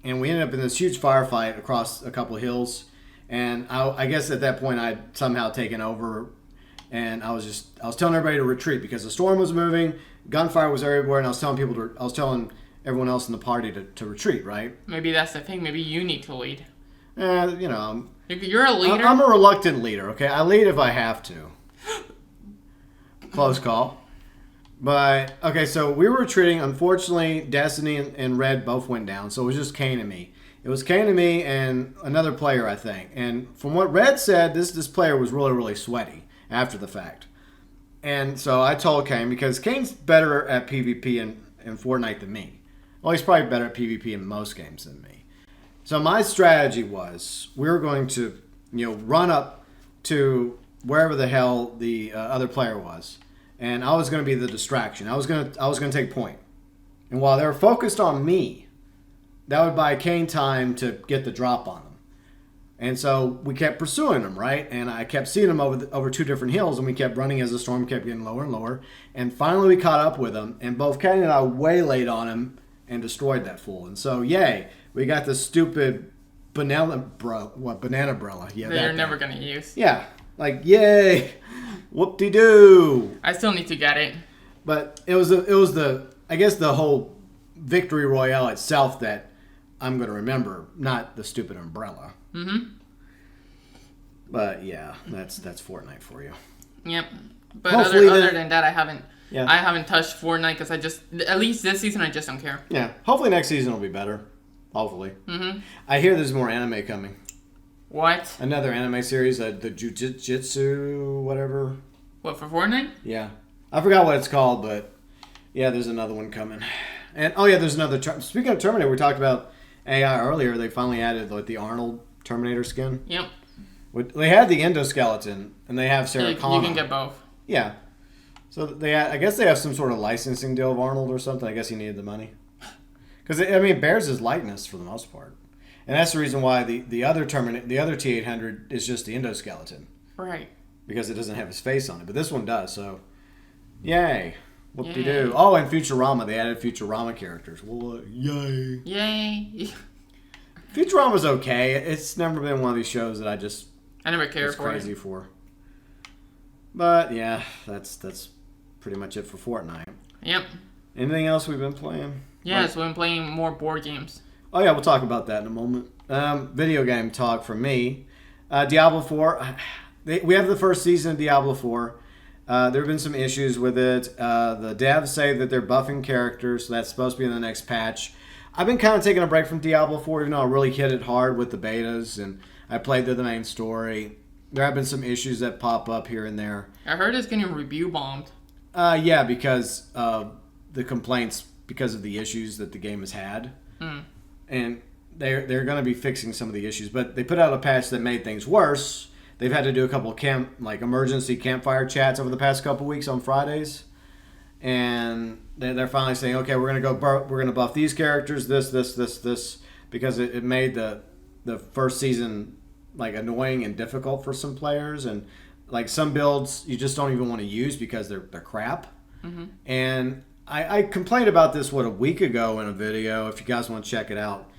And we ended up in this huge firefight across a couple of hills. And I guess at that point I'd somehow taken over. And I was telling everybody to retreat because the storm was moving, gunfire was everywhere, and I was telling everyone else in the party to retreat, right? Maybe that's the thing. Maybe you need to lead. If you're a leader. I'm a reluctant leader, okay? I lead if I have to. Close call. But, okay, so we were retreating. Unfortunately, Destiny and Red both went down, so it was just Kane and me. It was Kane and me and another player, I think. And from what Red said, this player was really, really sweaty after the fact. And so I told Kane, because Kane's better at PvP in Fortnite than me. Well, he's probably better at PvP in most games than me. So my strategy was we were going to, run up to wherever the hell the other player was, and I was going to be the distraction. I was going to take point. And while they were focused on me, that would buy Kane time to get the drop on them. And so we kept pursuing them, right? And I kept seeing them over 2 different hills, and we kept running as the storm kept getting lower and lower. And finally we caught up with him, and both Kane and I waylaid on him and destroyed that fool. And so, yay, we got the stupid banana umbrella. Yeah, that you're never going to use. Yeah, like, yay, whoop-de-doo. I still need to get it. But it was I guess the whole victory royale itself that I'm going to remember, not the stupid umbrella. Mm-hmm. But yeah, that's Fortnite for you. Yep. But Hopefully other than that, I haven't Yeah. I haven't touched Fortnite because at least this season, I just don't care. Yeah. Hopefully next season will be better. Hopefully. Mm-hmm. I hear there's more anime coming. What? Another anime series, the Jujitsu, whatever. What, for Fortnite? Yeah. I forgot what it's called, but yeah, there's another one coming. And, oh yeah, there's another... Speaking of Terminator, we talked about AI earlier. They finally added like the Arnold Terminator skin. Yep. They had the endoskeleton, and they have Sarah Connor. You can get both. Yeah. So I guess they have some sort of licensing deal of Arnold or something. I guess he needed the money. Because, I mean, it bears his likeness for the most part. And that's the reason why the other T-800 is just the endoskeleton. Right. Because it doesn't have his face on it. But this one does, so... Yay. Whoop-de-doo. Yay. Oh, and Futurama. They added Futurama characters. Well, yay. Yay. Futurama's okay. It's never been one of these shows that I never cared for crazy it. for. But, yeah, that's pretty much it for Fortnite. Yep. Anything else we've been playing? Yes, we've been playing more board games. Oh, yeah, we'll talk about that in a moment. Video game talk from me. Diablo IV. We have the first season of Diablo IV. There have been some issues with it. The devs say that they're buffing characters, so that's supposed to be in the next patch. I've been kind of taking a break from Diablo IV, even though I really hit it hard with the betas, and I played through the main story. There have been some issues that pop up here and there. I heard it's getting review bombed. Yeah, because of the complaints, because of the issues that the game has had. Mm. And they're going to be fixing some of the issues, but they put out a patch that made things worse. They've had to do a couple of emergency campfire chats over the past couple weeks on Fridays, and they're finally saying, okay, we're going to buff these characters, this, because it made the first season like annoying and difficult for some players, and like some builds you just don't even want to use because they're crap. Mm-hmm. And I complained about this a week ago in a video. If you guys want to check it out,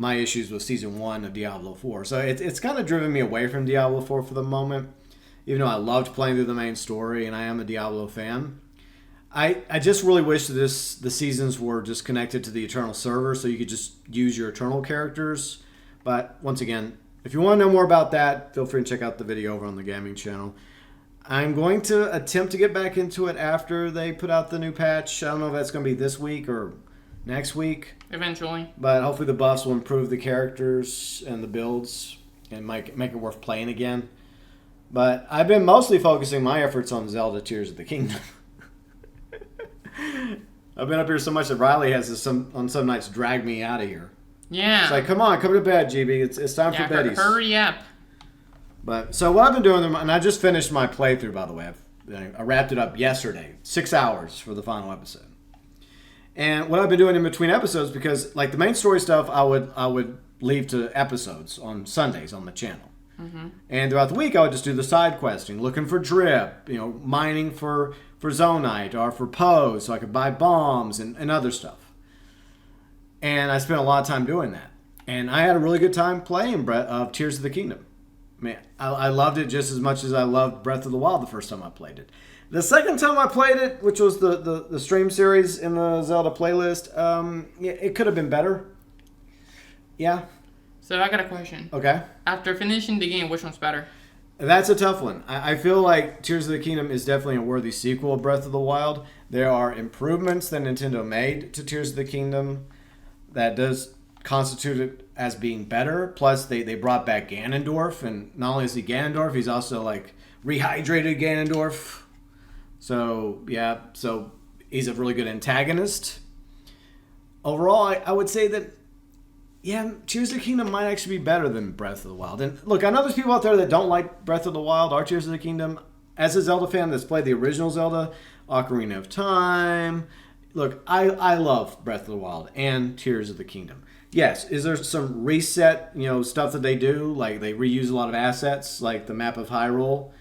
my issues with Season 1 of Diablo 4. So it's kind of driven me away from Diablo 4 for the moment, even though I loved playing through the main story, and I am a Diablo fan. I just really wish that the seasons were just connected to the Eternal server so you could just use your Eternal characters. But once again, if you want to know more about that, feel free to check out the video over on the gaming channel. I'm going to attempt to get back into it after they put out the new patch. I don't know if that's going to be this week or next week. Eventually. But hopefully the buffs will improve the characters and the builds and make it worth playing again. But I've been mostly focusing my efforts on Zelda Tears of the Kingdom. I've been up here so much that Riley has to on some nights drag me out of here. Yeah. It's like, come on, come to bed, GB. It's time for beddies. Hurry up. But so what I've been doing, and I just finished my playthrough, by the way. I wrapped it up yesterday. 6 hours for the final episode. And what I've been doing in between episodes, because like the main story stuff, I would leave to episodes on Sundays on the channel. Mm-hmm. And throughout the week, I would just do the side questing, looking for drip, mining for Zonite or for Poe, so I could buy bombs and other stuff. And I spent a lot of time doing that. And I had a really good time playing Tears of the Kingdom. Man, I loved it just as much as I loved Breath of the Wild the first time I played it. The second time I played it, which was the stream series in the Zelda playlist, it could have been better. Yeah. So I got a question. Okay. After finishing the game, which one's better? That's a tough one. I feel like Tears of the Kingdom is definitely a worthy sequel of Breath of the Wild. There are improvements that Nintendo made to Tears of the Kingdom that does constitute it as being better. Plus, they brought back Ganondorf, and not only is he Ganondorf, he's also like rehydrated Ganondorf. So, yeah, he's a really good antagonist. Overall, I would say that, yeah, Tears of the Kingdom might actually be better than Breath of the Wild. And look, I know there's people out there that don't like Breath of the Wild or Tears of the Kingdom. As a Zelda fan that's played the original Zelda, Ocarina of Time, look, I love Breath of the Wild and Tears of the Kingdom. Yes, is there some reset, stuff that they do? Like they reuse a lot of assets, like the map of Hyrule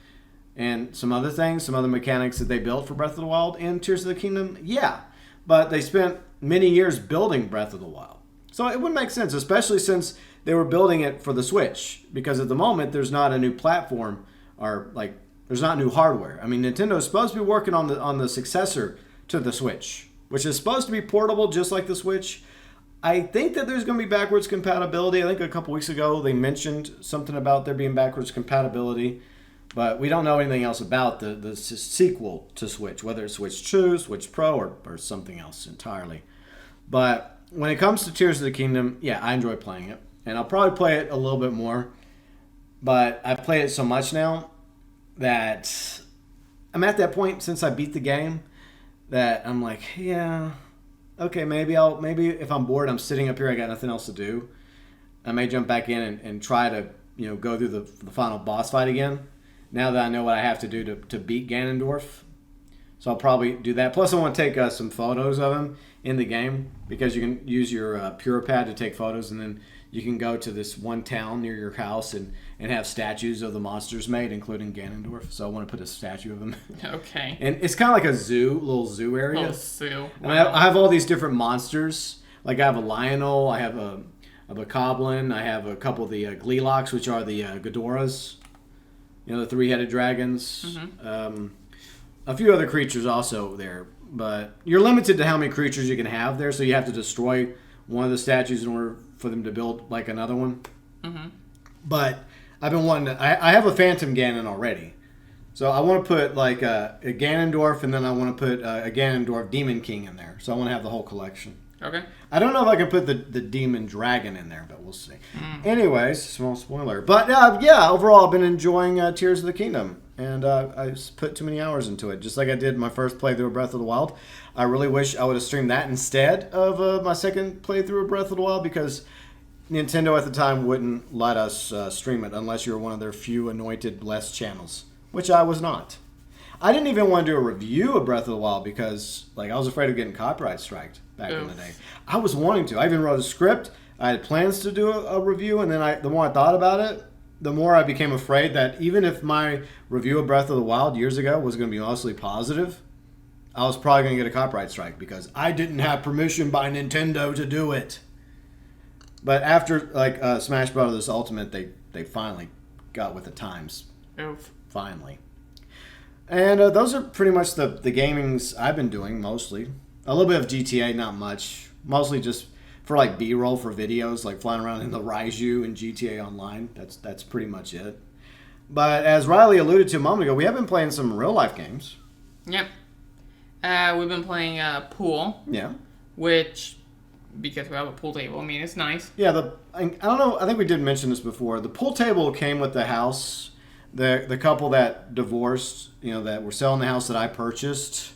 and some other things, some other mechanics that they built for Breath of the Wild and Tears of the Kingdom? Yeah, but they spent many years building Breath of the Wild. So it would make sense, especially since they were building it for the Switch. Because at the moment, there's not a new platform or there's not new hardware. I mean, Nintendo is supposed to be working on the successor to the Switch, which is supposed to be portable just like the Switch. I think that there's going to be backwards compatibility. I think a couple weeks ago they mentioned something about there being backwards compatibility. But we don't know anything else about the sequel to Switch, whether it's Switch 2, Switch Pro, or something else entirely. But when it comes to Tears of the Kingdom, yeah, I enjoy playing it. And I'll probably play it a little bit more. But I've played it so much now that I'm at that point since I beat the game that I'm like, yeah, okay, maybe if I'm bored, I'm sitting up here, I got nothing else to do, I may jump back in and try to go through the final boss fight again. Now that I know what I have to do to beat Ganondorf. So I'll probably do that. Plus, I want to take some photos of him in the game because you can use your PurePad to take photos, and then you can go to this one town near your house and have statues of the monsters made, including Ganondorf. So I want to put a statue of him. Okay. And it's kind of like a little zoo area. Little zoo. And I have all these different monsters. Like I have a Lionel, I have a Bokoblin, I have a couple of the Gleelocks, which are the Ghidoras. The three-headed dragons. Mm-hmm. A few other creatures also there. But you're limited to how many creatures you can have there, so you have to destroy one of the statues in order for them to build like another one. Mm-hmm. But I've been wanting to... I have a Phantom Ganon already. So I want to put like a Ganondorf, and then I want to put a Ganondorf Demon King in there. So I want to have the whole collection. Okay. I don't know if I can put the Demon Dragon in there, but we'll see. Anyways, small spoiler. But yeah, overall I've been enjoying Tears of the Kingdom. And I just put too many hours into it, just like I did my first playthrough of Breath of the Wild. I really wish I would have streamed that instead of my second playthrough of Breath of the Wild, because Nintendo at the time wouldn't let us stream it unless you were one of their few anointed blessed channels, which I was not. I didn't even want to do a review of Breath of the Wild because I was afraid of getting copyright striked back in the day. I was wanting to. I even wrote a script. I had plans to do a review, and then the more I thought about it, the more I became afraid that even if my review of Breath of the Wild years ago was going to be mostly positive, I was probably going to get a copyright strike because I didn't have permission by Nintendo to do it. But after Smash Bros. Ultimate, they finally got with the times. Oof. Finally. And those are pretty much the gamings I've been doing mostly. A little bit of GTA, not much. Mostly just for B-roll for videos, like flying around in the Raiju and GTA Online. That's pretty much it. But as Riley alluded to a moment ago, we have been playing some real-life games. Yep. We've been playing Pool. Yeah. Which because we have a pool table. I mean, it's nice. Yeah, I don't know. I think we did mention this before. The pool table came with the house. The couple that divorced, that were selling the house that I purchased,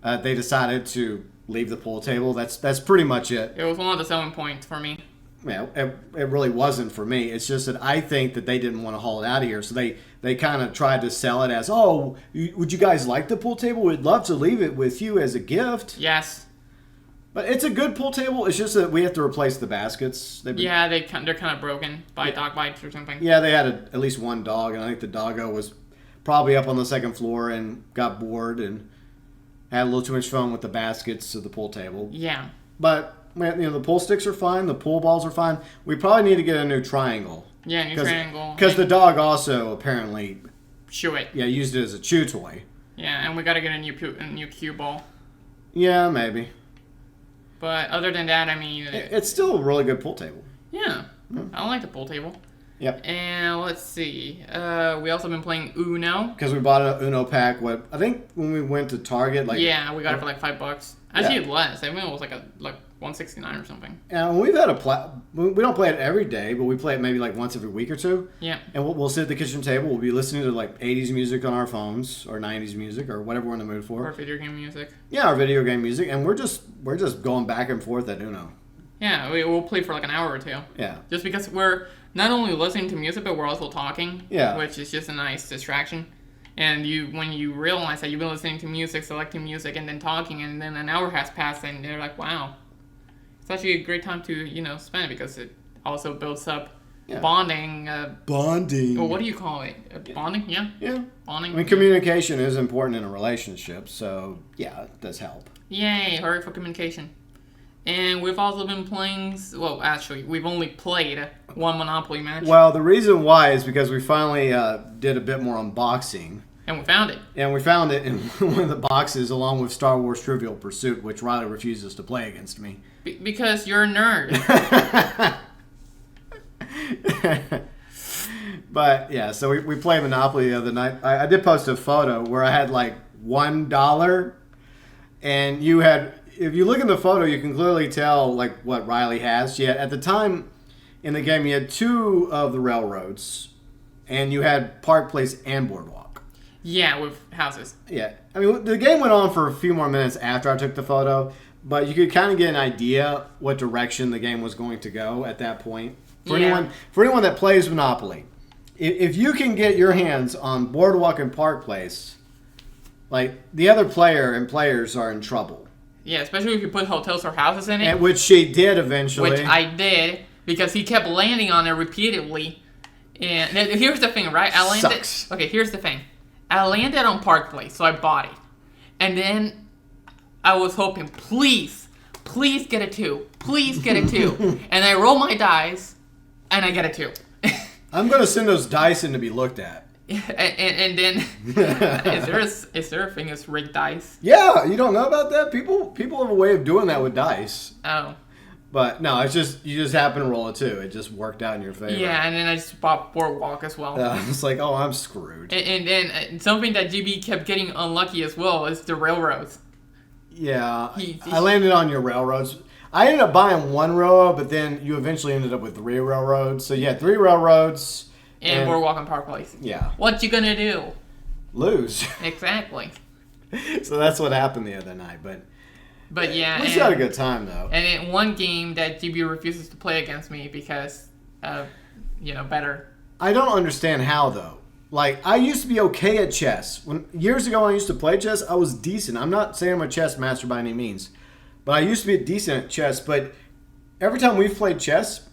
they decided to leave the pool table. That's pretty much it. It was one of the selling points for me. Yeah, it really wasn't for me. It's just that I think that they didn't want to haul it out of here, so they kind of tried to sell it as, oh, would you guys like the pool table? We'd love to leave it with you as a gift. Yes. But it's a good pool table. It's just that we have to replace the baskets. They're kind of broken by dog bites or something. Yeah, they had at least one dog, and I think the doggo was probably up on the second floor and got bored and had a little too much fun with the baskets of the pool table. Yeah. But the pool sticks are fine. The pool balls are fine. We probably need to get a new triangle. Yeah, new triangle. Because the dog also apparently chew it. Yeah, used it as a chew toy. Yeah, and we got to get a new cue ball. Yeah, maybe. But other than that, I mean... It's still a really good pool table. Yeah. I like the pool table. Yep. And let's see. We also been playing Uno. Because we bought an Uno pack. I think when we went to Target... Yeah, we got it for like $5. Actually, less. I mean, it was like $169 or something. And we've had we don't play it every day, but we play it maybe like once every week or two. Yeah. And we'll sit at the kitchen table. We'll be listening to like 80s music on our phones or 90s music or whatever we're in the mood for. Or video game music. Yeah, our video game music, and we're just going back and forth at Uno. Yeah, we'll play for like an hour or two. Yeah. Just because we're not only listening to music, but we're also talking. Yeah. Which is just a nice distraction. And when you realize that you've been listening to music, selecting music, and then talking, and then an hour has passed, and you're like, wow. It's actually a great time to, spend because it also builds up bonding. Bonding. Well, what do you call it? Bonding? Yeah? Yeah. Bonding? I mean, communication is important in a relationship, so, yeah, it does help. Yay, hurry for communication. And we've also been playing... Well, actually, we've only played one Monopoly match. Well, the reason why is because we finally did a bit more unboxing. And we found it. And we found it in one of the boxes along with Star Wars Trivial Pursuit, which Riley refuses to play against me. Because you're a nerd. But, yeah, so we played Monopoly the other night. I did post a photo where I had, like, $1, and you had... If you look in the photo, you can clearly tell, like, what Riley has. Yet at the time in the game, you had 2 of the railroads, and you had Park Place and Boardwalk. Yeah, with houses. Yeah. I mean, the game went on for a few more minutes after I took the photo, but you could kind of get an idea what direction the game was going to go at that point. For anyone that plays Monopoly, if you can get your hands on Boardwalk and Park Place, like, the other players are in trouble. Yeah, especially if you put hotels or houses in it. And which she did eventually. Which I did, because he kept landing on it repeatedly. And here's the thing, right? Sucks. Okay, here's the thing. I landed on Park Place, so I bought it. And then I was hoping, please get a 2. Please get a 2. And I roll my dice, and I get a 2. I'm going to send those dice in to be looked at. And then, is there a thing as rigged dice? Yeah, you don't know about that? People have a way of doing that with dice. Oh. But no, it's just, you just happen to roll a 2. It just worked out in your favor. Yeah, and then I just bought Boardwalk as well. It's like, oh, I'm screwed. And then something that GB kept getting unlucky as well is the railroads. Yeah, I landed on your railroads. I ended up buying 1 railroad, but then you eventually ended up with 3 railroads. So you had 3 railroads. And Boardwalk and Park Place. Yeah. What you gonna do? Lose. Exactly. So that's what happened the other night, but yeah, we had a good time though. And in one game that GB refuses to play against me because of, better. I don't understand how though. Like, I used to be okay at chess. Years ago when I used to play chess, I was decent. I'm not saying I'm a chess master by any means, but I used to be decent at chess. But every time we've played chess,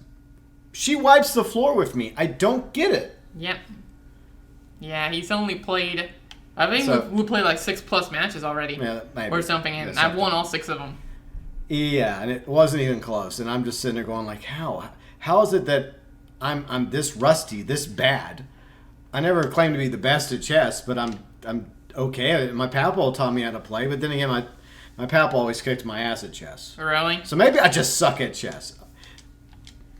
she wipes the floor with me. I don't get it. Yep. Yeah, he's only played... I think we played like 6+ matches already. Yeah, maybe. Or something, and I've won all 6 of them. Yeah, and it wasn't even close. And I'm just sitting there going like, how? How is it that I'm this rusty, this bad? I never claimed to be the best at chess, but I'm okay at it. My papa taught me how to play, but then again, my papa always kicked my ass at chess. Really? So maybe I just suck at chess.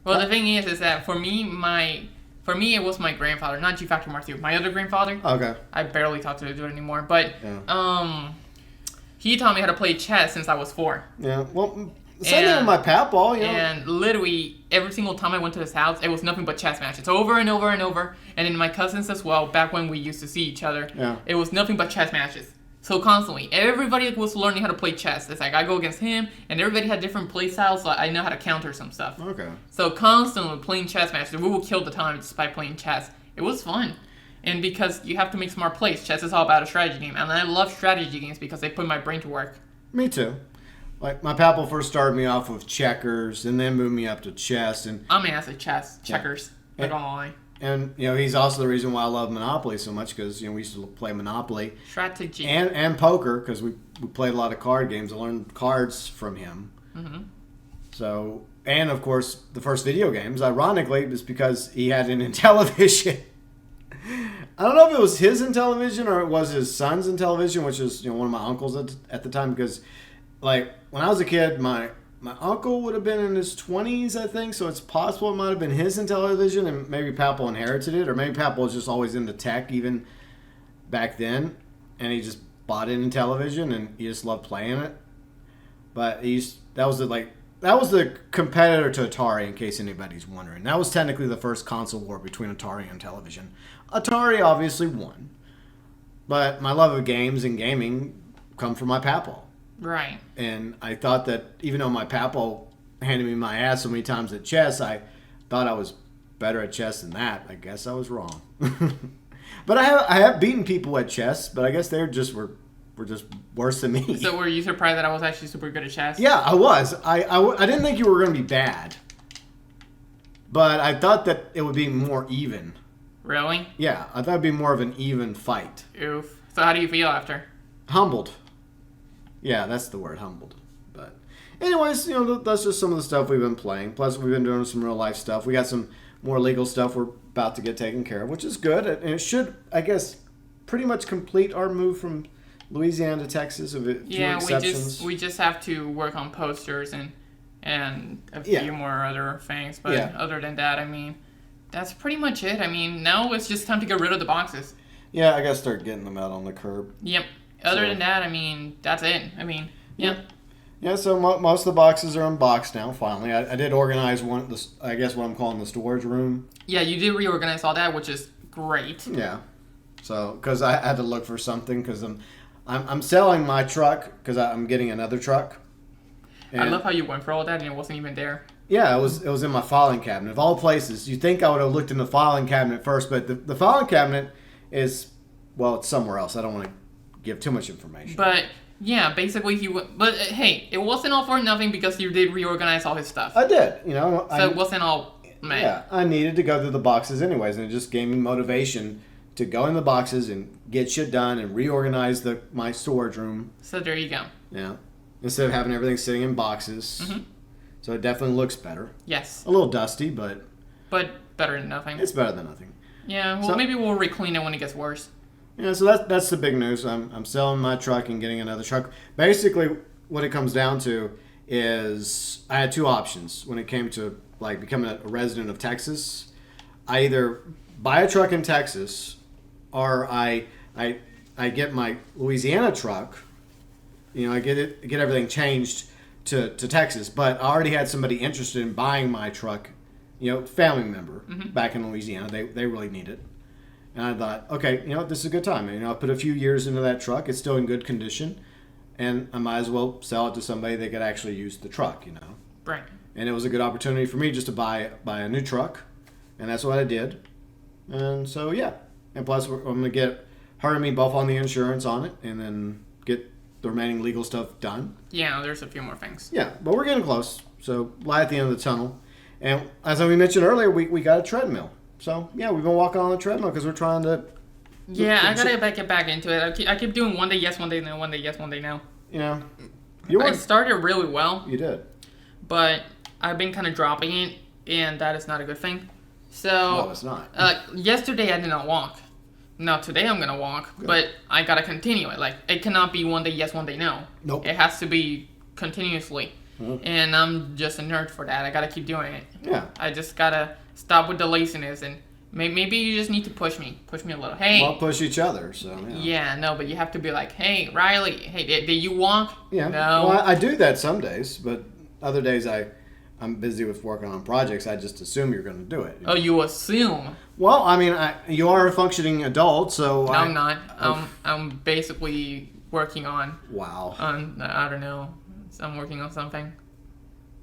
Well, the thing is that for me, it was my grandfather, not G Factor Mark II. My other grandfather. Okay. I barely talk to him anymore, but he taught me how to play chess since I was 4. Yeah. Well, Same thing with my papaw, you know. And literally every single time I went to his house, it was nothing but chess matches, over and over and over. And then my cousins as well, back when we used to see each other, it was nothing but chess matches. So constantly, everybody was learning how to play chess. It's like I go against him, and everybody had different play styles, so I know how to counter some stuff. Okay. So constantly playing chess matches, we would kill the time just by playing chess. It was fun. And because you have to make smart plays, chess is all about a strategy game. And I love strategy games because they put my brain to work. Me too. Like, my papa first started me off with checkers and then moved me up to chess. And I'm an ass at chess. Checkers. Not gonna lie. And, you know, he's also the reason why I love Monopoly so much because, you know, we used to play Monopoly. Strategy. And poker because we played a lot of card games. I learned cards from him. Mm-hmm. So, and, of course, the first video games, ironically, was because he had an Intellivision. I don't know if it was his Intellivision or it was his son's Intellivision, which is, you know, one of my uncles at the time because, like, when I was a kid, my uncle would have been in his 20s, I think, so it's possible it might have been his Intellivision, and maybe Papa inherited it, or maybe Papa was just always into tech even back then, and he just bought an Intellivision, and he just loved playing it. But that was the competitor to Atari, in case anybody's wondering. That was technically the first console war between Atari and Intellivision. Atari obviously won, but my love of games and gaming come from my Papa. Right. And I thought that even though my papa handed me my ass so many times at chess, I thought I was better at chess than that. I guess I was wrong. But I have beaten people at chess, but I guess they were just worse than me. So were you surprised that I was actually super good at chess? Yeah, I was. I didn't think you were going to be bad. But I thought that it would be more even. Really? Yeah, I thought it would be more of an even fight. Oof. So how do you feel after? Humbled. Yeah, that's the word, humbled. But anyways, you know, that's just some of the stuff we've been playing. Plus, we've been doing some real life stuff. We got some more legal stuff we're about to get taken care of, which is good. And it should, I guess, pretty much complete our move from Louisiana to Texas with a few exceptions. we just have to work on posters and a few more other things. But other than that, I mean, that's pretty much it. I mean, now it's just time to get rid of the boxes. Yeah, I got to start getting them out on the curb. Yep. Other than that, I mean, that's it. I mean, Yeah, so most of the boxes are unboxed now, finally. I did organize I guess what I'm calling the storage room. Yeah, you did reorganize all that, which is great. Yeah. So, because I had to look for something, because I'm selling my truck, because I'm getting another truck. And I love how you went for all that and it wasn't even there. Yeah, it was in my filing cabinet. Of all places, you'd think I would have looked in the filing cabinet first, but the filing cabinet is, well, it's somewhere else. I don't want to give too much information. But yeah, basically but hey, it wasn't all for nothing because you did reorganize all his stuff. I did, you know. So it wasn't all meh. Yeah, I needed to go through the boxes anyways, and it just gave me motivation to go in the boxes and get shit done and reorganize my storage room. So there you go. Yeah, instead of having everything sitting in boxes. Mm-hmm. So it definitely looks better. Yes. A little dusty, but better than nothing. It's better than nothing. Yeah, well, maybe we'll re-clean it when it gets worse. Yeah, so that's the big news. I'm selling my truck and getting another truck. Basically, what it comes down to is I had two options when it came to like becoming a resident of Texas. I either buy a truck in Texas, or I get my Louisiana truck. You know, I get everything changed to Texas, but I already had somebody interested in buying my truck. You know, family member back in Louisiana. They really need it. And I thought, okay, you know, this is a good time. You know, I put a few years into that truck. It's still in good condition. And I might as well sell it to somebody that could actually use the truck, you know. Right. And it was a good opportunity for me just to buy a new truck. And that's what I did. And so, yeah. And plus, I'm going to get her and me both on the insurance on it. And then get the remaining legal stuff done. Yeah, there's a few more things. Yeah, but we're getting close. So, light at the end of the tunnel. And as we mentioned earlier, we got a treadmill. So, yeah, we've been walking on the treadmill because we're trying to... Yeah, I got to get back into it. I keep doing one day yes, one day no, one day yes, one day no. You know, I started really well. You did. But I've been kind of dropping it, and that is not a good thing. So... No, it's not. Yesterday, I did not walk. Now, today I'm going to walk, but I got to continue it. Like, it cannot be one day yes, one day no. Nope. It has to be continuously. Mm-hmm. And I'm just a nerd for that. I got to keep doing it. Yeah. I just got to stop with the laziness, and maybe you just need to push me a little. Hey. Well, push each other, so, yeah. Yeah, no, but you have to be like, hey, Riley, hey, did you walk? Yeah. No. Well, I do that some days, but other days I'm busy with working on projects. I just assume you're going to do it. Oh, you assume? Well, I mean, you are a functioning adult, so... No, I'm not. I'm basically working on... Wow. I don't know. I'm working on something.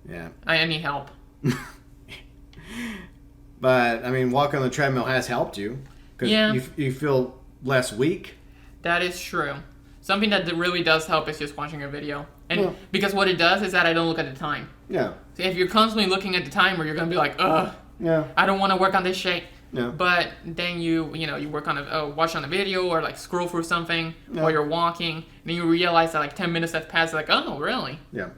Yeah. I need help. But, I mean, walking on the treadmill has helped you. Because you feel less weak. That is true. Something that really does help is just watching a video. And because what it does is that I don't look at the time. Yeah. So if you're constantly looking at the timer, you're going to be like, ugh. Yeah. I don't want to work on this shit. Yeah. But then you work on watch on a video or like scroll through something while you're walking. And then you realize that like 10 minutes have passed. Like, oh, really? Yeah.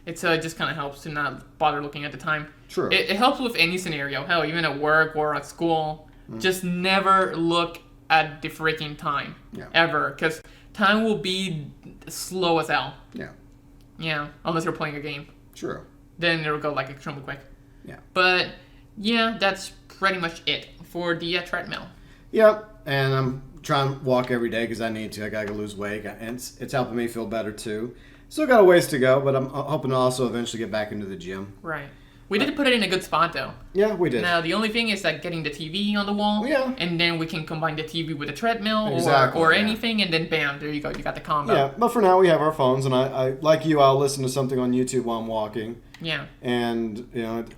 It just kind of helps to not bother looking at the time. True. It helps with any scenario. Hell, even at work or at school. Just never look at the freaking time. Yeah. Ever. Because time will be slow as hell. Yeah. Yeah. Unless you're playing a game. True. Then it'll go like extremely quick. Yeah. But yeah, that's pretty much it for the treadmill. Yep. And I'm trying to walk every day because I need to. I got to lose weight. And it's helping me feel better too. Still got a ways to go, but I'm hoping to also eventually get back into the gym. Right. We did put it in a good spot though. Yeah, we did. Now the only thing is like getting the TV on the wall. Yeah. And then we can combine the TV with a treadmill Exactly, or anything, and then bam, there you go. You got the combo. Yeah, but for now we have our phones, and I like you, I'll listen to something on YouTube while I'm walking. Yeah. And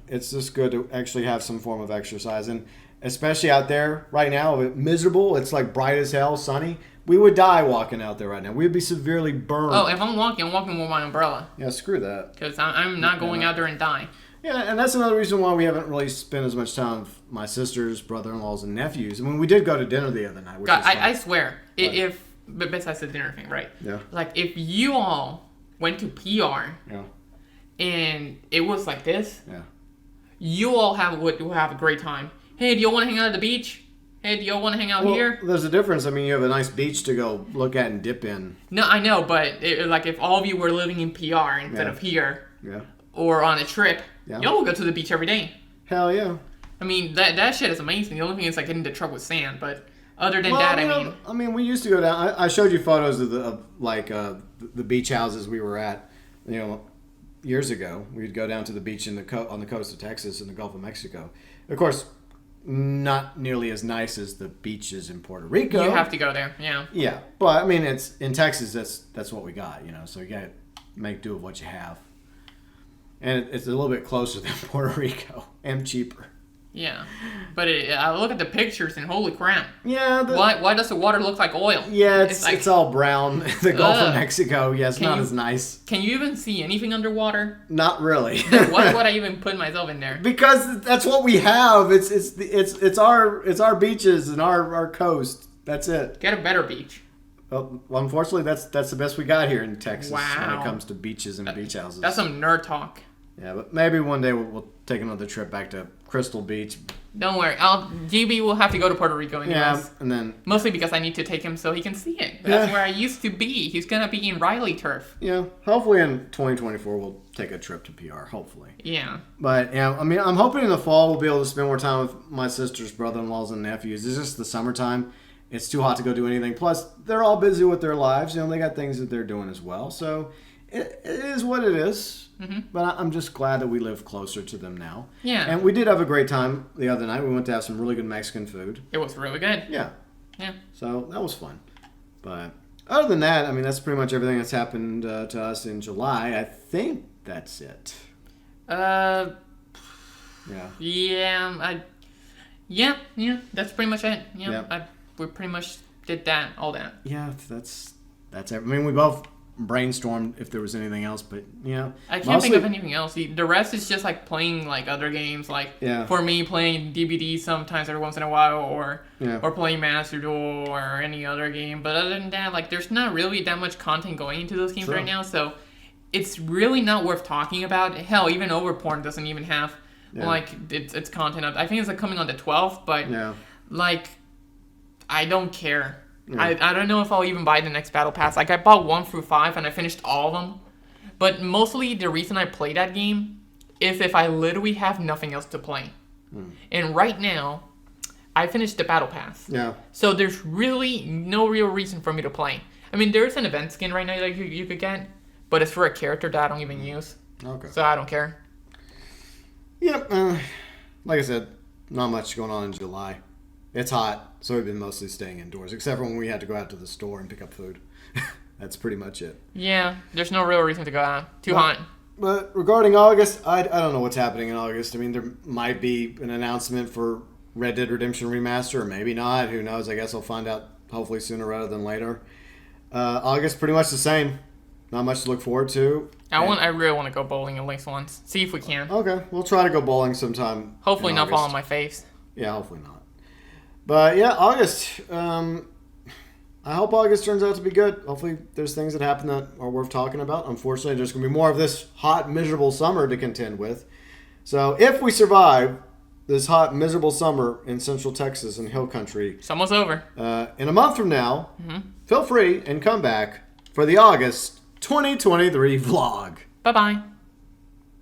it's just good to actually have some form of exercise, and especially out there right now, miserable. It's like bright as hell, sunny. We would die walking out there right now. We'd be severely burned. Oh, if I'm walking with my umbrella. Yeah, screw that. Because I'm not going out there and die. Yeah, and that's another reason why we haven't really spent as much time with my sisters, brother-in-laws, and nephews. I mean, we did go to dinner the other night, which was fun. I swear, but besides the dinner thing, right? Yeah. Like, if you all went to PR and it was like this, you all would have a great time. Hey, do you all want to hang out at the beach? Hey, do you all want to hang out here? There's a difference. I mean, you have a nice beach to go look at and dip in. No, I know, but like if all of you were living in PR instead of here, or on a trip, y'all will go to the beach every day. Hell yeah. I mean, that shit is amazing. The only thing is like getting the truck with sand, but other than that, I mean, we used to go down. I showed you photos of the beach houses we were at, years ago. We'd go down to the beach on the coast of Texas in the Gulf of Mexico. Of course, not nearly as nice as the beaches in Puerto Rico. You have to go there, yeah. Yeah, but I mean, it's in Texas. That's what we got, So you got to make do with what you have. And it's a little bit closer than Puerto Rico and cheaper. Yeah, but I look at the pictures and holy crap. Yeah. Why does the water look like oil? Yeah, it's all brown. The Gulf of Mexico, it's not as nice. Can you even see anything underwater? Not really. Why would I even put myself in there? Because that's what we have. It's our beaches and our coast. That's it. Get a better beach. Well, unfortunately, that's the best we got here in Texas when Wow. it comes to beaches and beach houses. That's some nerd talk. Yeah, but maybe one day we'll take another trip back to Crystal Beach. Don't worry, GB will have to go to Puerto Rico anyways. Yeah, and then mostly because I need to take him so he can see it. That's where I used to be. He's gonna be in Riley turf. Yeah, hopefully in 2024 we'll take a trip to PR. Hopefully. Yeah. But yeah, I mean, I'm hoping in the fall we'll be able to spend more time with my sisters, brother-in-laws, and nephews. It's just the summertime. It's too hot to go do anything. Plus, they're all busy with their lives. They got things that they're doing as well. So it is what it is. Mm-hmm. But I'm just glad that we live closer to them now. Yeah. And we did have a great time the other night. We went to have some really good Mexican food. It was really good. Yeah. Yeah. So that was fun. But other than that, I mean, that's pretty much everything that's happened to us in July. I think that's it. Yeah. Yeah. Yeah. That's pretty much it. Yeah. Yep. We pretty much did all that. Yeah, that's it. I mean, we both brainstormed if there was anything else, but I can't think of anything else. The rest is just like playing like other games, like for me playing DVD sometimes every once in a while, or playing Master Duel or any other game. But other than that, like there's not really that much content going into those games right now, so it's really not worth talking about. Hell, even Overporn doesn't even have like its content up. I think it's like coming on the 12th, but like I don't care. I don't know if I'll even buy the next Battle Pass. Like, I bought 1 through 5, and I finished all of them. But mostly, the reason I play that game is if I literally have nothing else to play. And right now, I finished the Battle Pass. Yeah. So there's really no real reason for me to play. I mean, there's an event skin right now that you could get, but it's for a character that I don't even use. Okay. So I don't care. Yep. Like I said, not much going on in July. It's hot, so we've been mostly staying indoors, except for when we had to go out to the store and pick up food. That's pretty much it. Yeah, there's no real reason to go out. Too hot. But regarding August, I don't know what's happening in August. I mean, there might be an announcement for Red Dead Redemption Remaster, or maybe not. Who knows? I guess I'll find out hopefully sooner rather than later. August, pretty much the same. Not much to look forward to. I really want to go bowling at least once. See if we can. Okay, we'll try to go bowling sometime. Hopefully not fall on my face. Yeah, hopefully not. But yeah, August. I hope August turns out to be good. Hopefully there's things that happen that are worth talking about. Unfortunately, there's going to be more of this hot, miserable summer to contend with. So if we survive this hot, miserable summer in Central Texas and Hill Country. It's almost over. In a month from now, feel free and come back for the August 2023 vlog. Bye-bye.